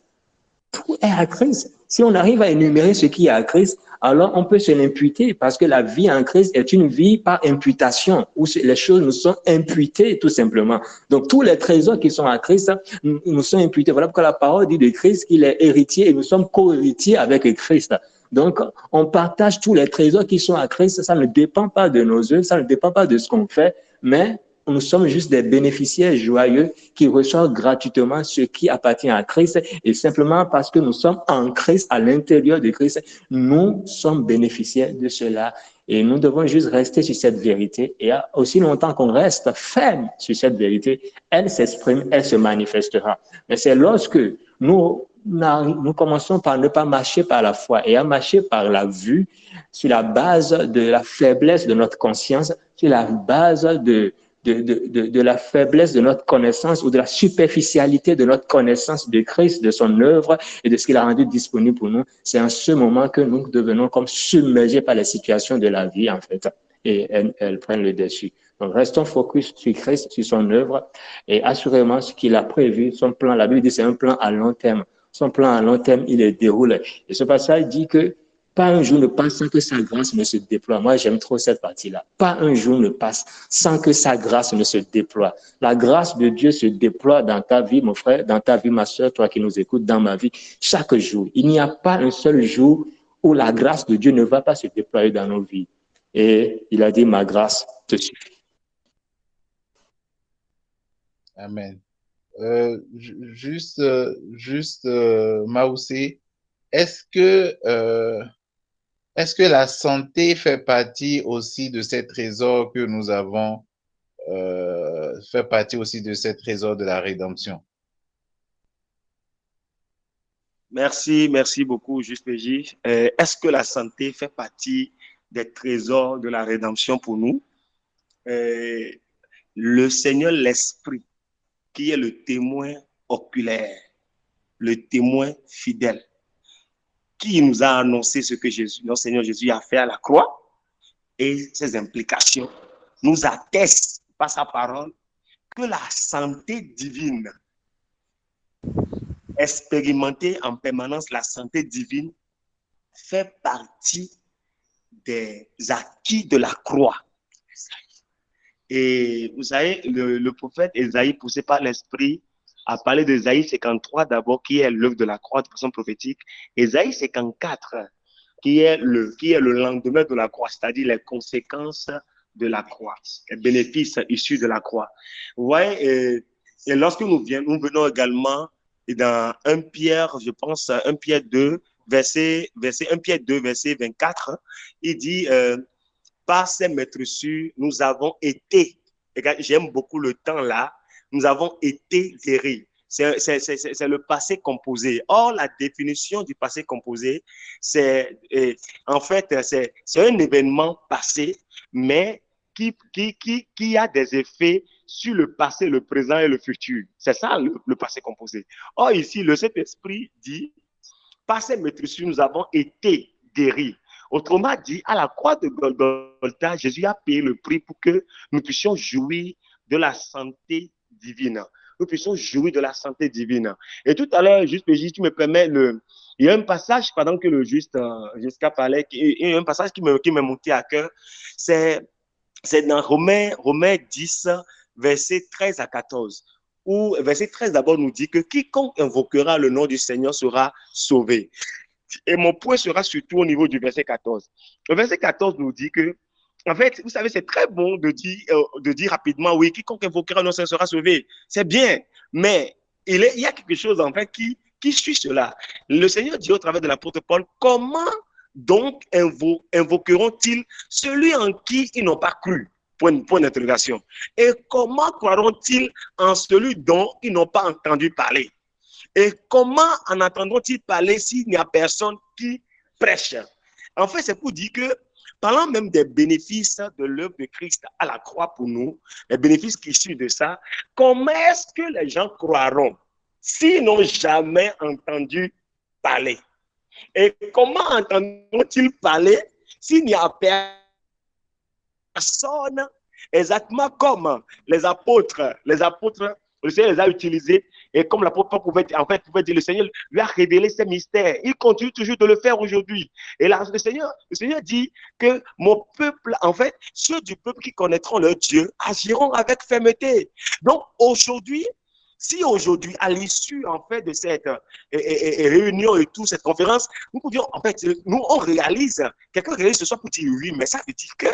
Tout est à Christ. Si on arrive à énumérer ce qui est à Christ, alors on peut se l'imputer parce que la vie en Christ est une vie par imputation où les choses nous sont imputées tout simplement. Donc, tous les trésors qui sont à Christ nous sont imputés. Voilà pourquoi la parole dit de Christ qu'il est héritier et nous sommes co-héritiers avec Christ. Donc, on partage tous les trésors qui sont à Christ. Ça ne dépend pas de nos œuvres, ça ne dépend pas de ce qu'on fait, mais nous sommes juste des bénéficiaires joyeux qui reçoivent gratuitement ce qui appartient à Christ. Et simplement parce que nous sommes en Christ, à l'intérieur de Christ, nous sommes bénéficiaires de cela. Et nous devons juste rester sur cette vérité. Et aussi longtemps qu'on reste ferme sur cette vérité, elle s'exprime, elle se manifestera. Mais c'est lorsque nous commençons par ne pas marcher par la foi et à marcher par la vue sur la base de la faiblesse de notre conscience, sur la base de la faiblesse de notre connaissance ou de la superficialité de notre connaissance de Christ, de son œuvre et de ce qu'il a rendu disponible pour nous. C'est en ce moment que nous devenons comme submergés par les situations de la vie, en fait, et elles prennent le dessus. Donc, restons focus sur Christ, sur son œuvre et assurément ce qu'il a prévu, son plan. La Bible dit c'est un plan à long terme. Son plan à long terme, il est déroulé. Et ce passage dit que pas un jour ne passe sans que sa grâce ne se déploie. Moi, j'aime trop cette partie-là. Pas un jour ne passe sans que sa grâce ne se déploie. La grâce de Dieu se déploie dans ta vie, mon frère, dans ta vie, ma soeur, toi qui nous écoutes, dans ma vie, chaque jour. Il n'y a pas un seul jour où la grâce de Dieu ne va pas se déployer dans nos vies. Et il a dit, ma grâce te suffit. Amen. Maoussé, est-ce que la santé fait partie aussi de ces trésors que nous avons, fait partie aussi de ces trésors de la rédemption? Merci beaucoup, Juste PJ. Est-ce que la santé fait partie des trésors de la rédemption pour nous? Le Seigneur, l'Esprit, qui est le témoin oculaire, le témoin fidèle, qui nous a annoncé ce que notre Seigneur Jésus a fait à la croix et ses implications, nous atteste par sa parole que la santé divine, expérimenter en permanence la santé divine, fait partie des acquis de la croix. Et vous savez, le prophète Ésaïe, poussé par l'Esprit, a parlé d'Ésaïe 53 d'abord, qui est l'œuvre de la croix de façon prophétique. Ésaïe 54, qui est le lendemain de la croix, c'est-à-dire les conséquences de la croix, les bénéfices issus de la croix. Vous voyez, et lorsque nous venons également dans 1 Pierre, je pense, 1 Pierre 2, verset 24, il dit, par ces maîtres sûrs, nous avons été, j'aime beaucoup le temps là, nous avons été guéris. C'est le passé composé. Or, la définition du passé composé, c'est en fait, c'est un événement passé, mais qui a des effets sur le passé, le présent et le futur. C'est ça le passé composé. Or, ici, le Saint-Esprit dit, par ces maîtres sûrs, nous avons été guéris. Autrement dit, à la croix de Golgotha, Jésus a payé le prix pour que nous puissions jouir de la santé divine. Nous puissions jouir de la santé divine. Et tout à l'heure, juste tu me permets, il y a un passage, pendant que le juste jusqu'à parlait, il y a un passage qui m'est monté à cœur, c'est dans Romains 10, versets 13 à 14. Où verset 13 d'abord nous dit que quiconque invoquera le nom du Seigneur sera sauvé. Et mon point sera surtout au niveau du verset 14. Le verset 14 nous dit que, en fait, vous savez, c'est très bon de dire rapidement, oui, quiconque invoquera notre Seigneur sera sauvé. C'est bien, mais il y a quelque chose, en fait, qui suit cela. Le Seigneur dit au travers de l'apôtre Paul, comment donc invoqueront-ils celui en qui ils n'ont pas cru? Point d'interrogation. Et comment croiront-ils en celui dont ils n'ont pas entendu parler? Et comment en entendront-ils parler s'il n'y a personne qui prêche? En fait, c'est pour dire que, parlant même des bénéfices de l'œuvre de Christ à la croix pour nous, les bénéfices qui suivent de ça, comment est-ce que les gens croiront s'ils n'ont jamais entendu parler? Et comment entendront-ils parler s'il n'y a personne, exactement comme les apôtres, le Seigneur les a utilisés et comme l'apôtre pouvait dire, le Seigneur lui a révélé ses mystères. Il continue toujours de le faire aujourd'hui. Et là, le Seigneur dit que mon peuple, en fait, ceux du peuple qui connaîtront leur Dieu agiront avec fermeté. Donc aujourd'hui, si aujourd'hui, à l'issue en fait de cette réunion et toute cette conférence, nous pouvions, en fait, nous on réalise, quelqu'un réalise ce soir pour dire oui, mais ça veut dire que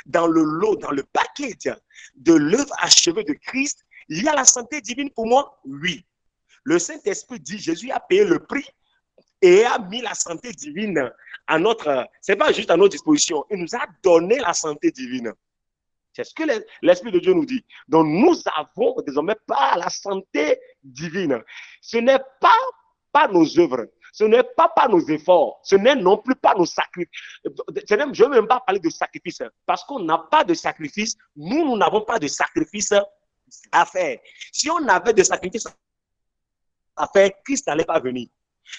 dans le lot, dans le paquet de l'œuvre achevée de Christ, il y a la santé divine pour moi? Oui. Le Saint-Esprit dit, Jésus a payé le prix et a mis la santé divine à notre, c'est pas juste à notre disposition, il nous a donné la santé divine. C'est ce que l'Esprit de Dieu nous dit. Donc nous avons désormais pas la santé divine. Ce n'est pas nos œuvres. Ce n'est pas nos efforts, ce n'est non plus pas nos sacrifices. Je ne veux même pas parler de sacrifice, parce qu'on n'a pas de sacrifice, nous n'avons pas de sacrifice à faire. Si on avait de sacrifices à faire, Christ n'allait pas venir.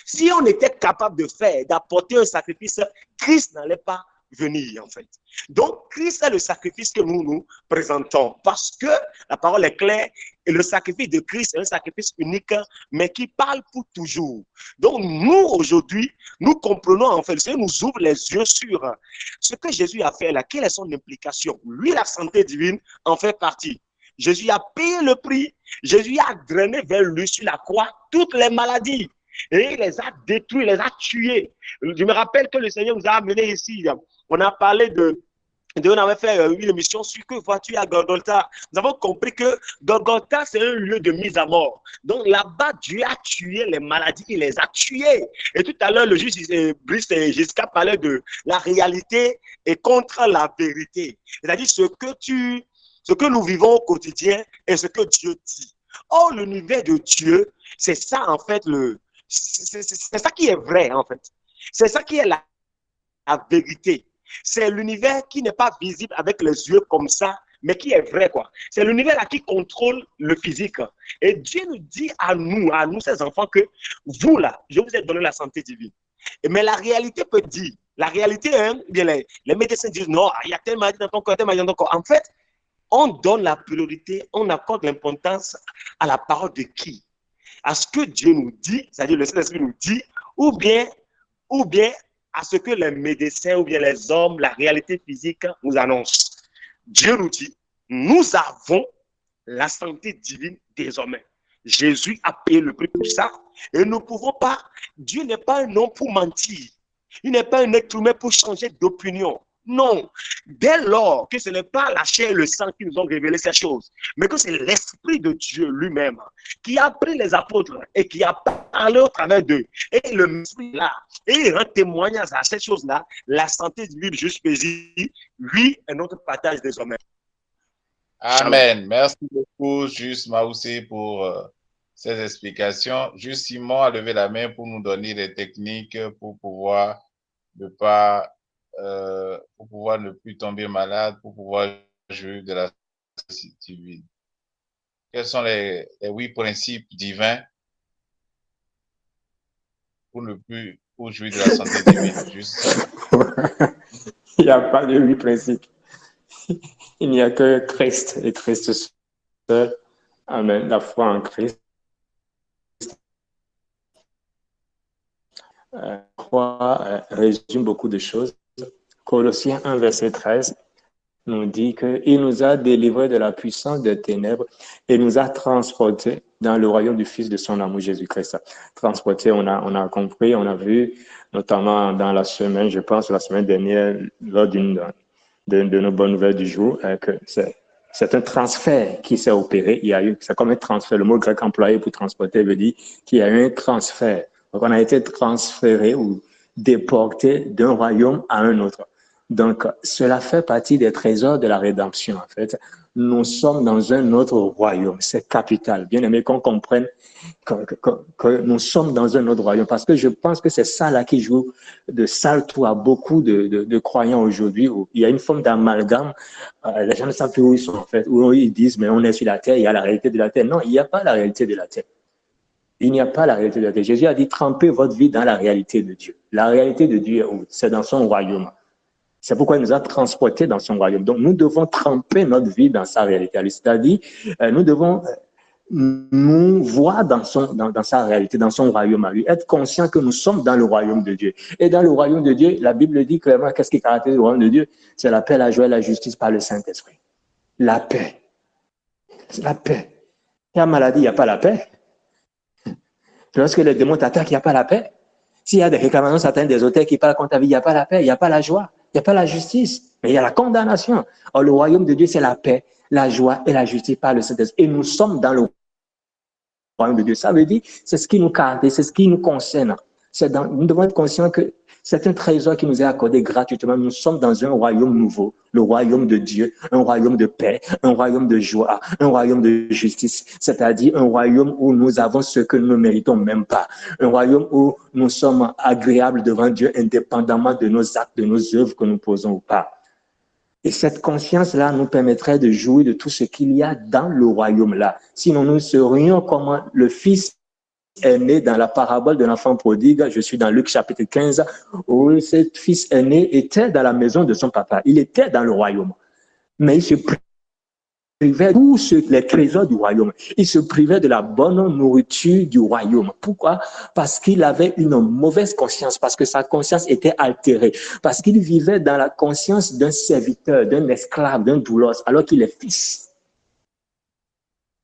Si on était capable de faire, d'apporter un sacrifice, Christ n'allait pas venir en fait. Donc Christ est le sacrifice que nous présentons parce que la parole est claire et le sacrifice de Christ est un sacrifice unique mais qui parle pour toujours. Donc nous aujourd'hui, nous comprenons en fait, le Seigneur nous ouvre les yeux sur ce que Jésus a fait là, quelle est son implication. Lui, la santé divine en fait partie. Jésus a payé le prix, Jésus a drainé vers lui sur la croix toutes les maladies. Et il les a détruits, il les a tués. Je me rappelle que le Seigneur nous a amenés ici. On a parlé on avait fait une émission sur que vois-tu à Golgotha. Nous avons compris que Golgotha, c'est un lieu de mise à mort. Donc là-bas, Dieu a tué les maladies, il les a tués. Et tout à l'heure, le juge Brice et Jessica parlaient de la réalité et contre la vérité. C'est-à-dire ce que nous vivons au quotidien et ce que Dieu dit. Or, l'univers de Dieu, c'est ça en fait c'est ça qui est vrai, en fait. C'est ça qui est la vérité. C'est l'univers qui n'est pas visible avec les yeux comme ça, mais qui est vrai, quoi. C'est l'univers là qui contrôle le physique. Et Dieu nous dit à nous, ces enfants, que vous, là, je vous ai donné la santé divine. Mais la réalité peut dire, la réalité, hein, bien les médecins disent, non, il y a telle maladie dans ton corps, telle maladie dans ton corps. En fait, on donne la priorité, on accorde l'importance à la parole de qui? À ce que Dieu nous dit, c'est-à-dire le Saint-Esprit nous dit, ou bien à ce que les médecins ou bien les hommes, la réalité physique nous annoncent. Dieu nous dit, nous avons la santé divine désormais. Jésus a payé le prix pour ça et nous ne pouvons pas, Dieu n'est pas un homme pour mentir. Il n'est pas un être humain pour changer d'opinion. Non, dès lors que ce n'est pas la chair et le sang qui nous ont révélé ces choses, mais que c'est l'Esprit de Dieu lui-même qui a pris les apôtres et qui a parlé au travers d'eux. Et le Esprit là, et il rend témoignage à ces choses-là, la santé divine juste paisible, lui est notre partage désormais. Amen. Shalom. Merci beaucoup, Juste Maoussé, pour ces explications. Juste Simon a levé la main pour nous donner des techniques pour pouvoir ne plus tomber malade, pour pouvoir jouir de la santé divine. Quels sont les 8 principes divins pour jouir de la santé divine? Juste. Il n'y a pas de 8 principes. Il n'y a que Christ et Christ seul. Amen. La foi en Christ. Résume beaucoup de choses. Colossiens 1, verset 13. nous dit qu'il nous a délivrés de la puissance des ténèbres et nous a transportés dans le royaume du Fils de son amour, Jésus-Christ. Transportés, on a compris, on a vu, notamment dans la semaine, je pense, la semaine dernière, lors d'une de nos bonnes nouvelles du jour, que c'est un transfert qui s'est opéré. C'est comme un transfert. Le mot grec employé pour transporter veut dire qu'il y a eu un transfert. Donc, on a été transféré ou déporté d'un royaume à un autre. Donc, cela fait partie des trésors de la rédemption, en fait. Nous sommes dans un autre royaume. C'est capital. Bien aimé qu'on comprenne que nous sommes dans un autre royaume. Parce que je pense que c'est ça là qui joue de sale tour à beaucoup de croyants aujourd'hui. Où il y a une forme d'amalgame. Les gens ne savent plus où ils sont, en fait. Où ils disent, mais on est sur la terre, il y a la réalité de la terre. Non, il n'y a pas la réalité de la terre. Il n'y a pas la réalité de la terre. Jésus a dit, trempez votre vie dans la réalité de Dieu. La réalité de Dieu, c'est dans son royaume. C'est pourquoi il nous a transportés dans son royaume. Donc, nous devons tremper notre vie dans sa réalité. C'est-à-dire, nous devons nous voir dans sa réalité, dans son royaume à lui, être conscient que nous sommes dans le royaume de Dieu. Et dans le royaume de Dieu, la Bible dit clairement qu'est-ce qui caractérise le royaume de Dieu? C'est la paix, la joie et la justice par le Saint-Esprit. La paix. C'est la paix. Il y a maladie, il n'y a pas la paix. Lorsque les démons t'attaquent, il n'y a pas la paix. S'il y a des réclamations certaines des auteurs qui parlent contre ta vie, il n'y a pas la paix, il n'y a pas la joie, il n'y a pas la justice, mais il y a la condamnation. Or, le royaume de Dieu, c'est la paix, la joie et la justice par le Saint-Esprit. Et nous sommes dans le royaume de Dieu. Ça veut dire, c'est ce qui nous caractérise, c'est ce qui nous concerne. Nous devons être conscients que c'est un trésor qui nous est accordé gratuitement. Nous sommes dans un royaume nouveau, le royaume de Dieu, un royaume de paix, un royaume de joie, un royaume de justice, c'est-à-dire un royaume où nous avons ce que nous ne méritons même pas, un royaume où nous sommes agréables devant Dieu indépendamment de nos actes, de nos œuvres que nous posons ou pas. Et cette conscience-là nous permettrait de jouir de tout ce qu'il y a dans le royaume-là. Sinon, nous serions comme le Fils aîné dans la parabole de l'enfant prodigue. Je suis dans Luc chapitre 15, où ce fils aîné était dans la maison de son papa. Il était dans le royaume. Mais il se privait de tous les trésors du royaume. Il se privait de la bonne nourriture du royaume. Pourquoi? Parce qu'il avait une mauvaise conscience, parce que sa conscience était altérée, parce qu'il vivait dans la conscience d'un serviteur, d'un esclave, d'un doulos, alors qu'il est fils.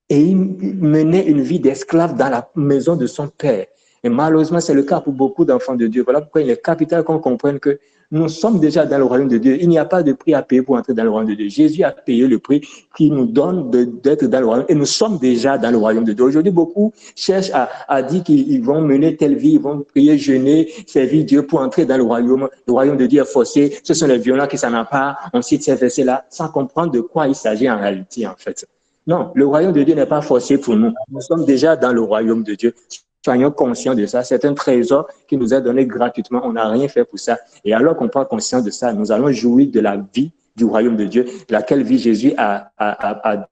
Et il menait une vie d'esclave dans la maison de son père. Et malheureusement, c'est le cas pour beaucoup d'enfants de Dieu. Voilà pourquoi il est capital qu'on comprenne que nous sommes déjà dans le royaume de Dieu. Il n'y a pas de prix à payer pour entrer dans le royaume de Dieu. Jésus a payé le prix qui nous donne d'être dans le royaume. Et nous sommes déjà dans le royaume de Dieu. Aujourd'hui, beaucoup cherchent à dire qu'ils vont mener telle vie, ils vont prier, jeûner, servir Dieu pour entrer dans le royaume. Le royaume de Dieu est forcé. Ce sont les violents qui s'en emparent. On cite ces versets-là sans comprendre de quoi il s'agit en réalité, en fait. Non, le royaume de Dieu n'est pas forcé pour nous. Nous sommes déjà dans le royaume de Dieu. Soyons conscients de ça. C'est un trésor qui nous est donné gratuitement. On n'a rien fait pour ça. Et alors qu'on prend conscience de ça, nous allons jouir de la vie du royaume de Dieu, laquelle vie Jésus a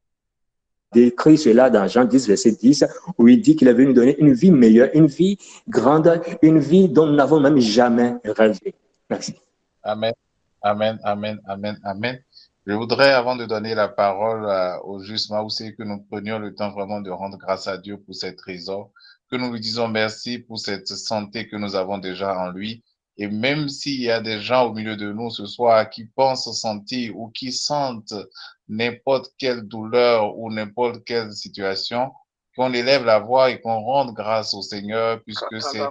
décrit cela dans Jean 10, verset 10, où il dit qu'il est venu nous donner une vie meilleure, une vie grande, une vie dont nous n'avons même jamais rêvé. Merci. Amen, amen, amen, amen, amen. Je voudrais, avant de donner la parole au juste Maoussé, que nous prenions le temps vraiment de rendre grâce à Dieu pour ces trésors, que nous lui disons merci pour cette santé que nous avons déjà en lui. Et même s'il y a des gens au milieu de nous ce soir qui pensent sentir ou qui sentent n'importe quelle douleur ou n'importe quelle situation, qu'on élève la voix et qu'on rende grâce au Seigneur, puisque c'est en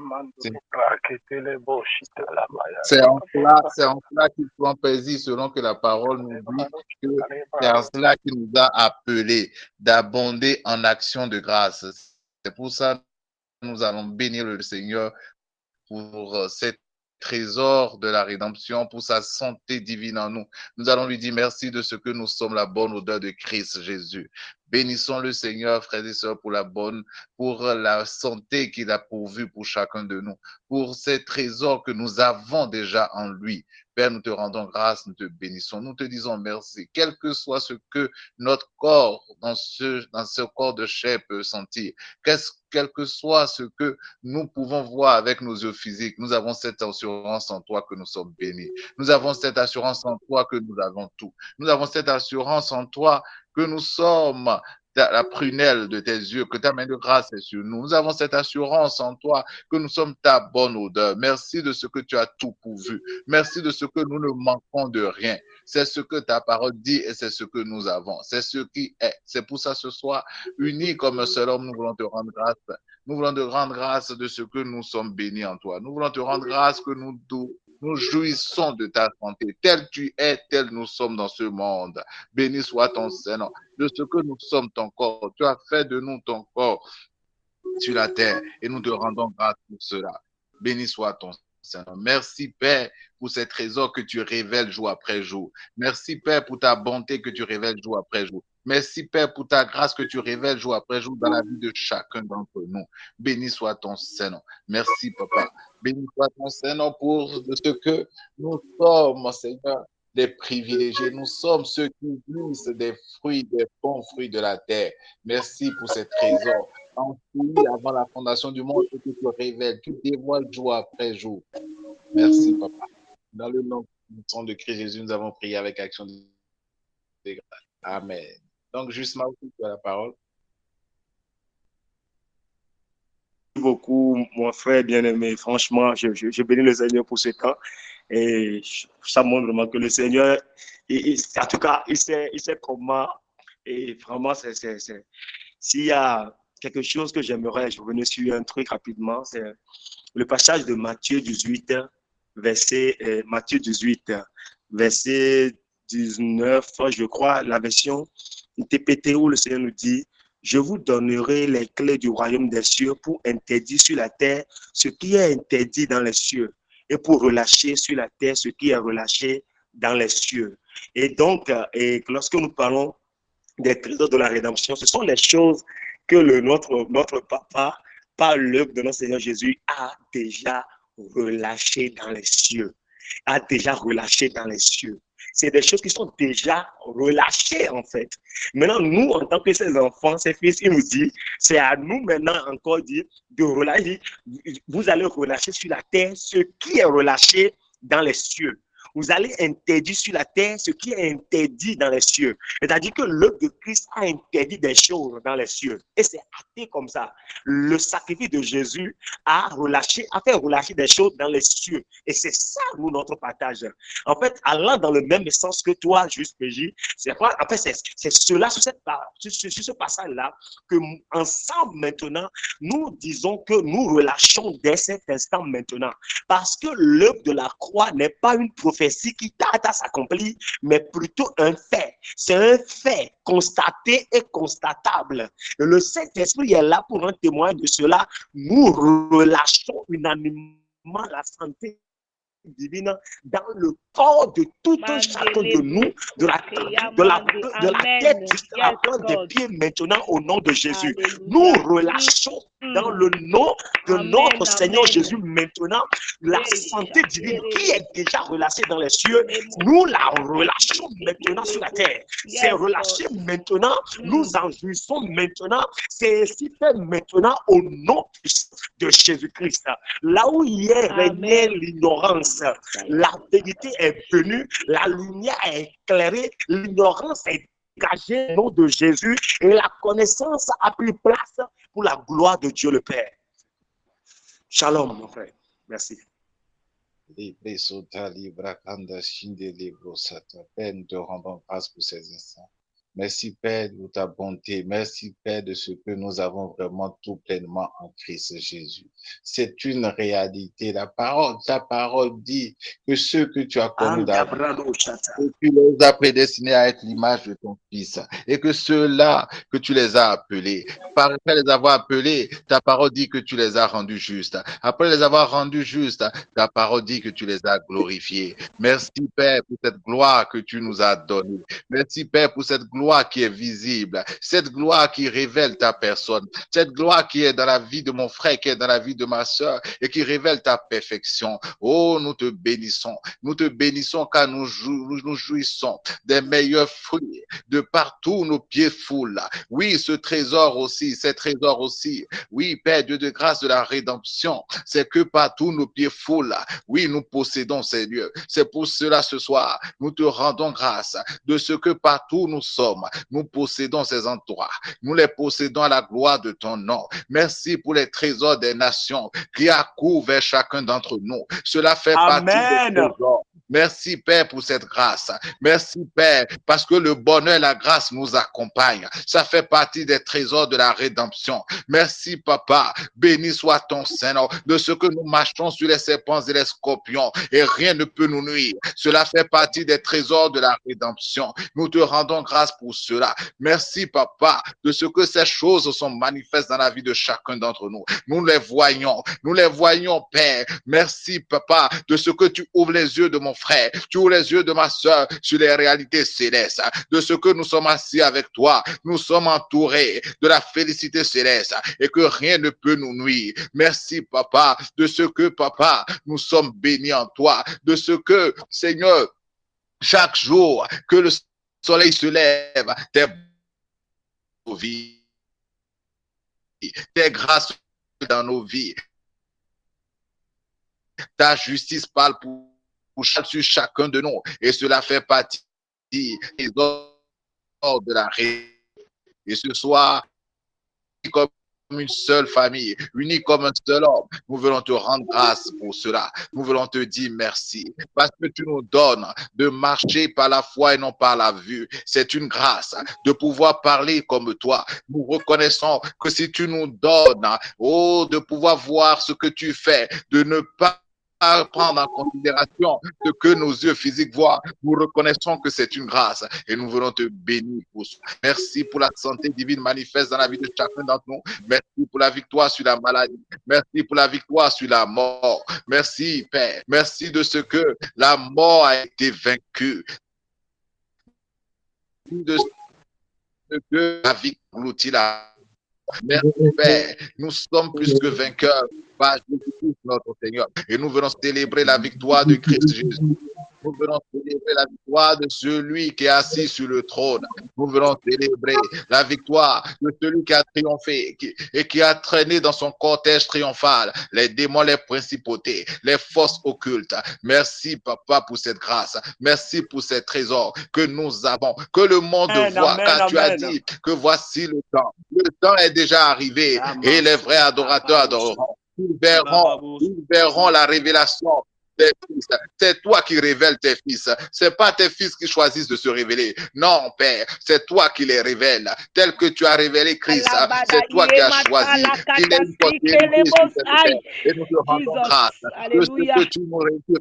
cela qu'il prend plaisir, selon que la parole nous dit que c'est en cela qu'il nous a appelés d'abonder en action de grâce. C'est pour ça que nous allons bénir le Seigneur pour cette trésor de la rédemption, pour sa santé divine en nous. Nous allons lui dire merci de ce que nous sommes la bonne odeur de Christ Jésus. Bénissons le Seigneur, frères et sœurs, pour la santé qu'il a pourvue pour chacun de nous, pour ces trésors que nous avons déjà en lui. Père, nous te rendons grâce, nous te bénissons, nous te disons merci, quel que soit ce que notre corps, dans ce corps de chair peut sentir, quel que soit ce que nous pouvons voir avec nos yeux physiques, nous avons cette assurance en toi que nous sommes bénis. Nous avons cette assurance en toi que nous avons tout. Nous avons cette assurance en toi que nous sommes la prunelle de tes yeux, que ta main de grâce est sur nous. Nous avons cette assurance en toi que nous sommes ta bonne odeur. Merci de ce que tu as tout pourvu. Merci de ce que nous ne manquons de rien. C'est ce que ta parole dit et c'est ce que nous avons. C'est ce qui est. C'est pour ça ce soir, unis comme un seul homme, nous voulons te rendre grâce. Nous voulons te rendre grâce de ce que nous sommes bénis en toi. Nous voulons te rendre grâce que nous jouissons de ta santé. Tel tu es, tel nous sommes dans ce monde. Béni soit ton Seigneur. De ce que nous sommes ton corps. Tu as fait de nous ton corps sur la terre et nous te rendons grâce pour cela. Béni soit ton Seigneur. Merci Père pour ces trésors que tu révèles jour après jour. Merci Père pour ta bonté que tu révèles jour après jour. Merci Père pour ta grâce que tu révèles jour après jour dans la vie de chacun d'entre nous. Béni soit ton Seigneur. Merci Papa. Béni soit ton Seigneur pour ce que nous sommes, Seigneur, des privilégiés. Nous sommes ceux qui jouissent des fruits, des bons fruits de la terre. Merci pour ces trésors. Enfouis avant la fondation du monde, que tu révèles, tu dévoiles jour après jour. Merci Papa. Dans le nom de Christ Jésus, nous avons prié avec action de grâce. Amen. Donc, juste Marco, tu as la parole. Merci beaucoup, mon frère bien-aimé. Franchement, je bénis le Seigneur pour ce temps. Et ça montre vraiment que le Seigneur, en tout cas, il sait comment. Et vraiment, s'il y a quelque chose que j'aimerais, je revenais sur un truc rapidement, c'est le passage de Matthieu 18, verset 19, je crois, la version TPT où le Seigneur nous dit: je vous donnerai les clés du royaume des cieux pour interdire sur la terre ce qui est interdit dans les cieux et pour relâcher sur la terre ce qui est relâché dans les cieux. Et donc, lorsque nous parlons des trésors de la rédemption, ce sont les choses que notre Papa, par l'œuvre de notre Seigneur Jésus, a déjà relâchées dans les cieux. C'est des choses qui sont déjà relâchées, en fait. Maintenant, nous, en tant que ses enfants, ses fils, il nous dit, c'est à nous maintenant encore de relâcher. Vous allez relâcher sur la terre ce qui est relâché dans les cieux. Vous allez interdire sur la terre ce qui est interdit dans les cieux. C'est-à-dire que l'œuvre de Christ a interdit des choses dans les cieux. Et c'est acté comme ça. Le sacrifice de Jésus a fait relâcher des choses dans les cieux. Et c'est ça, nous, notre partage. En fait, allant dans le même sens que toi, juste PJ, c'est cela, sur ce passage-là, que ensemble maintenant, nous disons que nous relâchons dès cet instant maintenant. Parce que l'œuvre de la croix n'est pas une prophétie qui tarde à s'accomplir, mais plutôt un fait. C'est un fait constaté et constatable. Et le Saint-Esprit est là pour un témoin de cela. Nous relâchons unanimement la santé divine dans le corps de tout un chacun de nous, de la tête jusqu'à la plante des pieds maintenant au nom de Jésus. Nous relâchons dans le nom de notre Seigneur Jésus maintenant la santé divine qui est déjà relâchée dans les cieux. Nous la relâchons maintenant sur la terre. C'est relâché maintenant. Nous en jouissons maintenant. C'est ainsi fait maintenant au nom de Jésus-Christ. Là où hier régnait l'ignorance, la vérité est venue, la lumière est éclairée, l'ignorance est dégagée au nom de Jésus et la connaissance a pris place pour la gloire de Dieu le Père. Shalom, mon frère. Merci. Père, nous te rendons grâce pour ces instants. Merci Père de ta bonté. Merci Père de ce que nous avons vraiment tout pleinement en Christ Jésus. C'est une réalité. Ta parole dit que ceux que tu as connus d'avance, que tu les as prédestinés à être l'image de ton Fils et que ceux-là que tu les as appelés, après les avoir appelés, ta parole dit que tu les as rendus justes. Après les avoir rendus justes, ta parole dit que tu les as glorifiés. Merci Père pour cette gloire que tu nous as donnée. Merci Père pour cette gloire qui est visible, cette gloire qui révèle ta personne, cette gloire qui est dans la vie de mon frère, qui est dans la vie de ma soeur et qui révèle ta perfection. Oh, nous te bénissons car nous jouissons des meilleurs fruits de partout nos pieds foulent. Oui, ces trésors aussi, oui, Père Dieu de grâce de la rédemption, c'est que partout nos pieds foulent. Oui, nous possédons ces lieux. C'est pour cela ce soir, nous te rendons grâce de ce que partout nous sommes. sommes. Nous possédons ces endroits. Nous les possédons à la gloire de ton nom. Merci pour les trésors des nations qui accourent vers chacun d'entre nous. Cela fait partie des trésors. Merci, Père, pour cette grâce. Merci, Père, parce que le bonheur et la grâce nous accompagnent. Ça fait partie des trésors de la rédemption. Merci, Papa. Béni soit ton Saint-Nom. De ce que nous marchons sur les serpents et les scorpions, et rien ne peut nous nuire. Cela fait partie des trésors de la rédemption. Nous te rendons grâce pour cela. Merci, Papa, de ce que ces choses sont manifestes dans la vie de chacun d'entre nous. Nous les voyons, Père. Merci, Papa, de ce que tu ouvres les yeux de mon frère, tu ouvres les yeux de ma soeur sur les réalités célestes, de ce que nous sommes assis avec toi, nous sommes entourés de la félicité céleste et que rien ne peut nous nuire. Merci, Papa, de ce que, Papa, nous sommes bénis en toi, de ce que, Seigneur, chaque jour que le soleil se lève, tes vies, tes grâces dans nos vies, ta justice parle pour chacun de nous, et cela fait partie des ordres de la réalité. Et ce soir, comme une seule famille, unis comme un seul homme, nous voulons te rendre grâce pour cela. Nous voulons te dire merci, parce que tu nous donnes de marcher par la foi et non par la vue. C'est une grâce de pouvoir parler comme toi. Nous reconnaissons que si tu nous donnes, de pouvoir voir ce que tu fais, de ne pas prendre en considération ce que nos yeux physiques voient, nous reconnaissons que c'est une grâce et nous voulons te bénir pour ça. Merci pour la santé divine manifeste dans la vie de chacun d'entre nous. Merci pour la victoire sur la maladie. Merci pour la victoire sur la mort. Merci, Père. Merci de ce que la mort a été vaincue. De ce que la vie engloutit la. Merci, Père. Nous sommes plus que vainqueurs par Jésus-Christ, notre Seigneur. Et nous venons célébrer la victoire de Christ Jésus. Nous venons célébrer la victoire de celui qui est assis sur le trône. Nous venons célébrer la victoire de celui qui a triomphé et qui a traîné dans son cortège triomphal les démons, les principautés, les forces occultes. Merci, Papa, pour cette grâce. Merci pour ces trésors que nous avons, que le monde voit, car tu as dit que voici le temps. Le temps est déjà arrivé et les vrais adorateurs adoreront. Ils verront la révélation des fils. C'est toi qui révèles tes fils. C'est pas tes fils qui choisissent de se révéler. Non, Père, c'est toi qui les révèles. Tel que tu as révélé Christ, c'est toi qui as choisi qu'il ait une postérité sur cette terre. Et nous te rendons grâce de ce que tu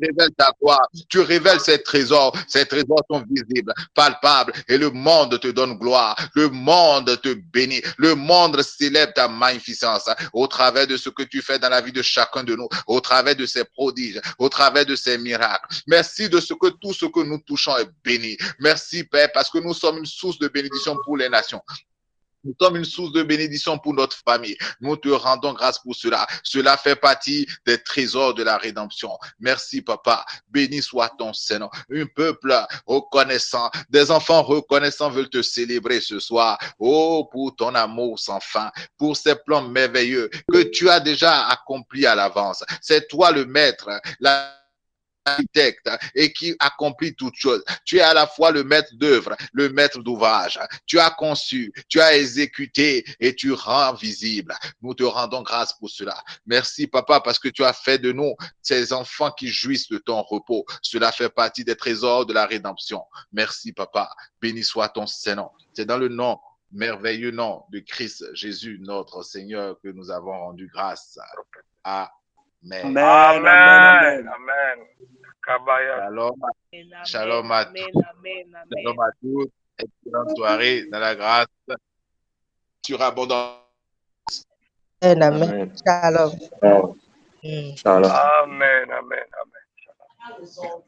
révèles ta gloire. Tu révèles ces trésors. Ces trésors sont visibles, palpables, et le monde te donne gloire. Le monde te bénit. Le monde célèbre ta magnificence au travers de ce que tu fais dans la vie de chacun de nous, au travers de ces prodiges, au travers de ces miracles. Merci de ce que tout ce que nous touchons est béni. Merci, Père, parce que nous sommes une source de bénédiction pour les nations. Nous sommes une source de bénédiction pour notre famille. Nous te rendons grâce pour cela. Cela fait partie des trésors de la rédemption. Merci, Papa. Béni soit ton Saint-Nom. Un peuple reconnaissant, des enfants reconnaissants veulent te célébrer ce soir. Oh, pour ton amour sans fin, pour ces plans merveilleux que tu as déjà accomplis à l'avance. C'est toi le maître, l'architecte et qui accomplit toutes choses. Tu es à la fois le maître d'œuvre, le maître d'ouvrage. Tu as conçu, tu as exécuté et tu rends visible. Nous te rendons grâce pour cela. Merci, Papa, parce que tu as fait de nous ces enfants qui jouissent de ton repos. Cela fait partie des trésors de la rédemption. Merci, Papa. Béni soit ton Saint-Nom. C'est dans le nom, merveilleux nom de Christ Jésus, notre Seigneur, que nous avons rendu grâce. Amen. Amen. Amen. Amen. Shalom. Shalom à tous. Shalom à tous. Excellente soirée dans la grâce surabondante. Amen. Shalom. Shalom. Amen. Amen. Amen. Shalom.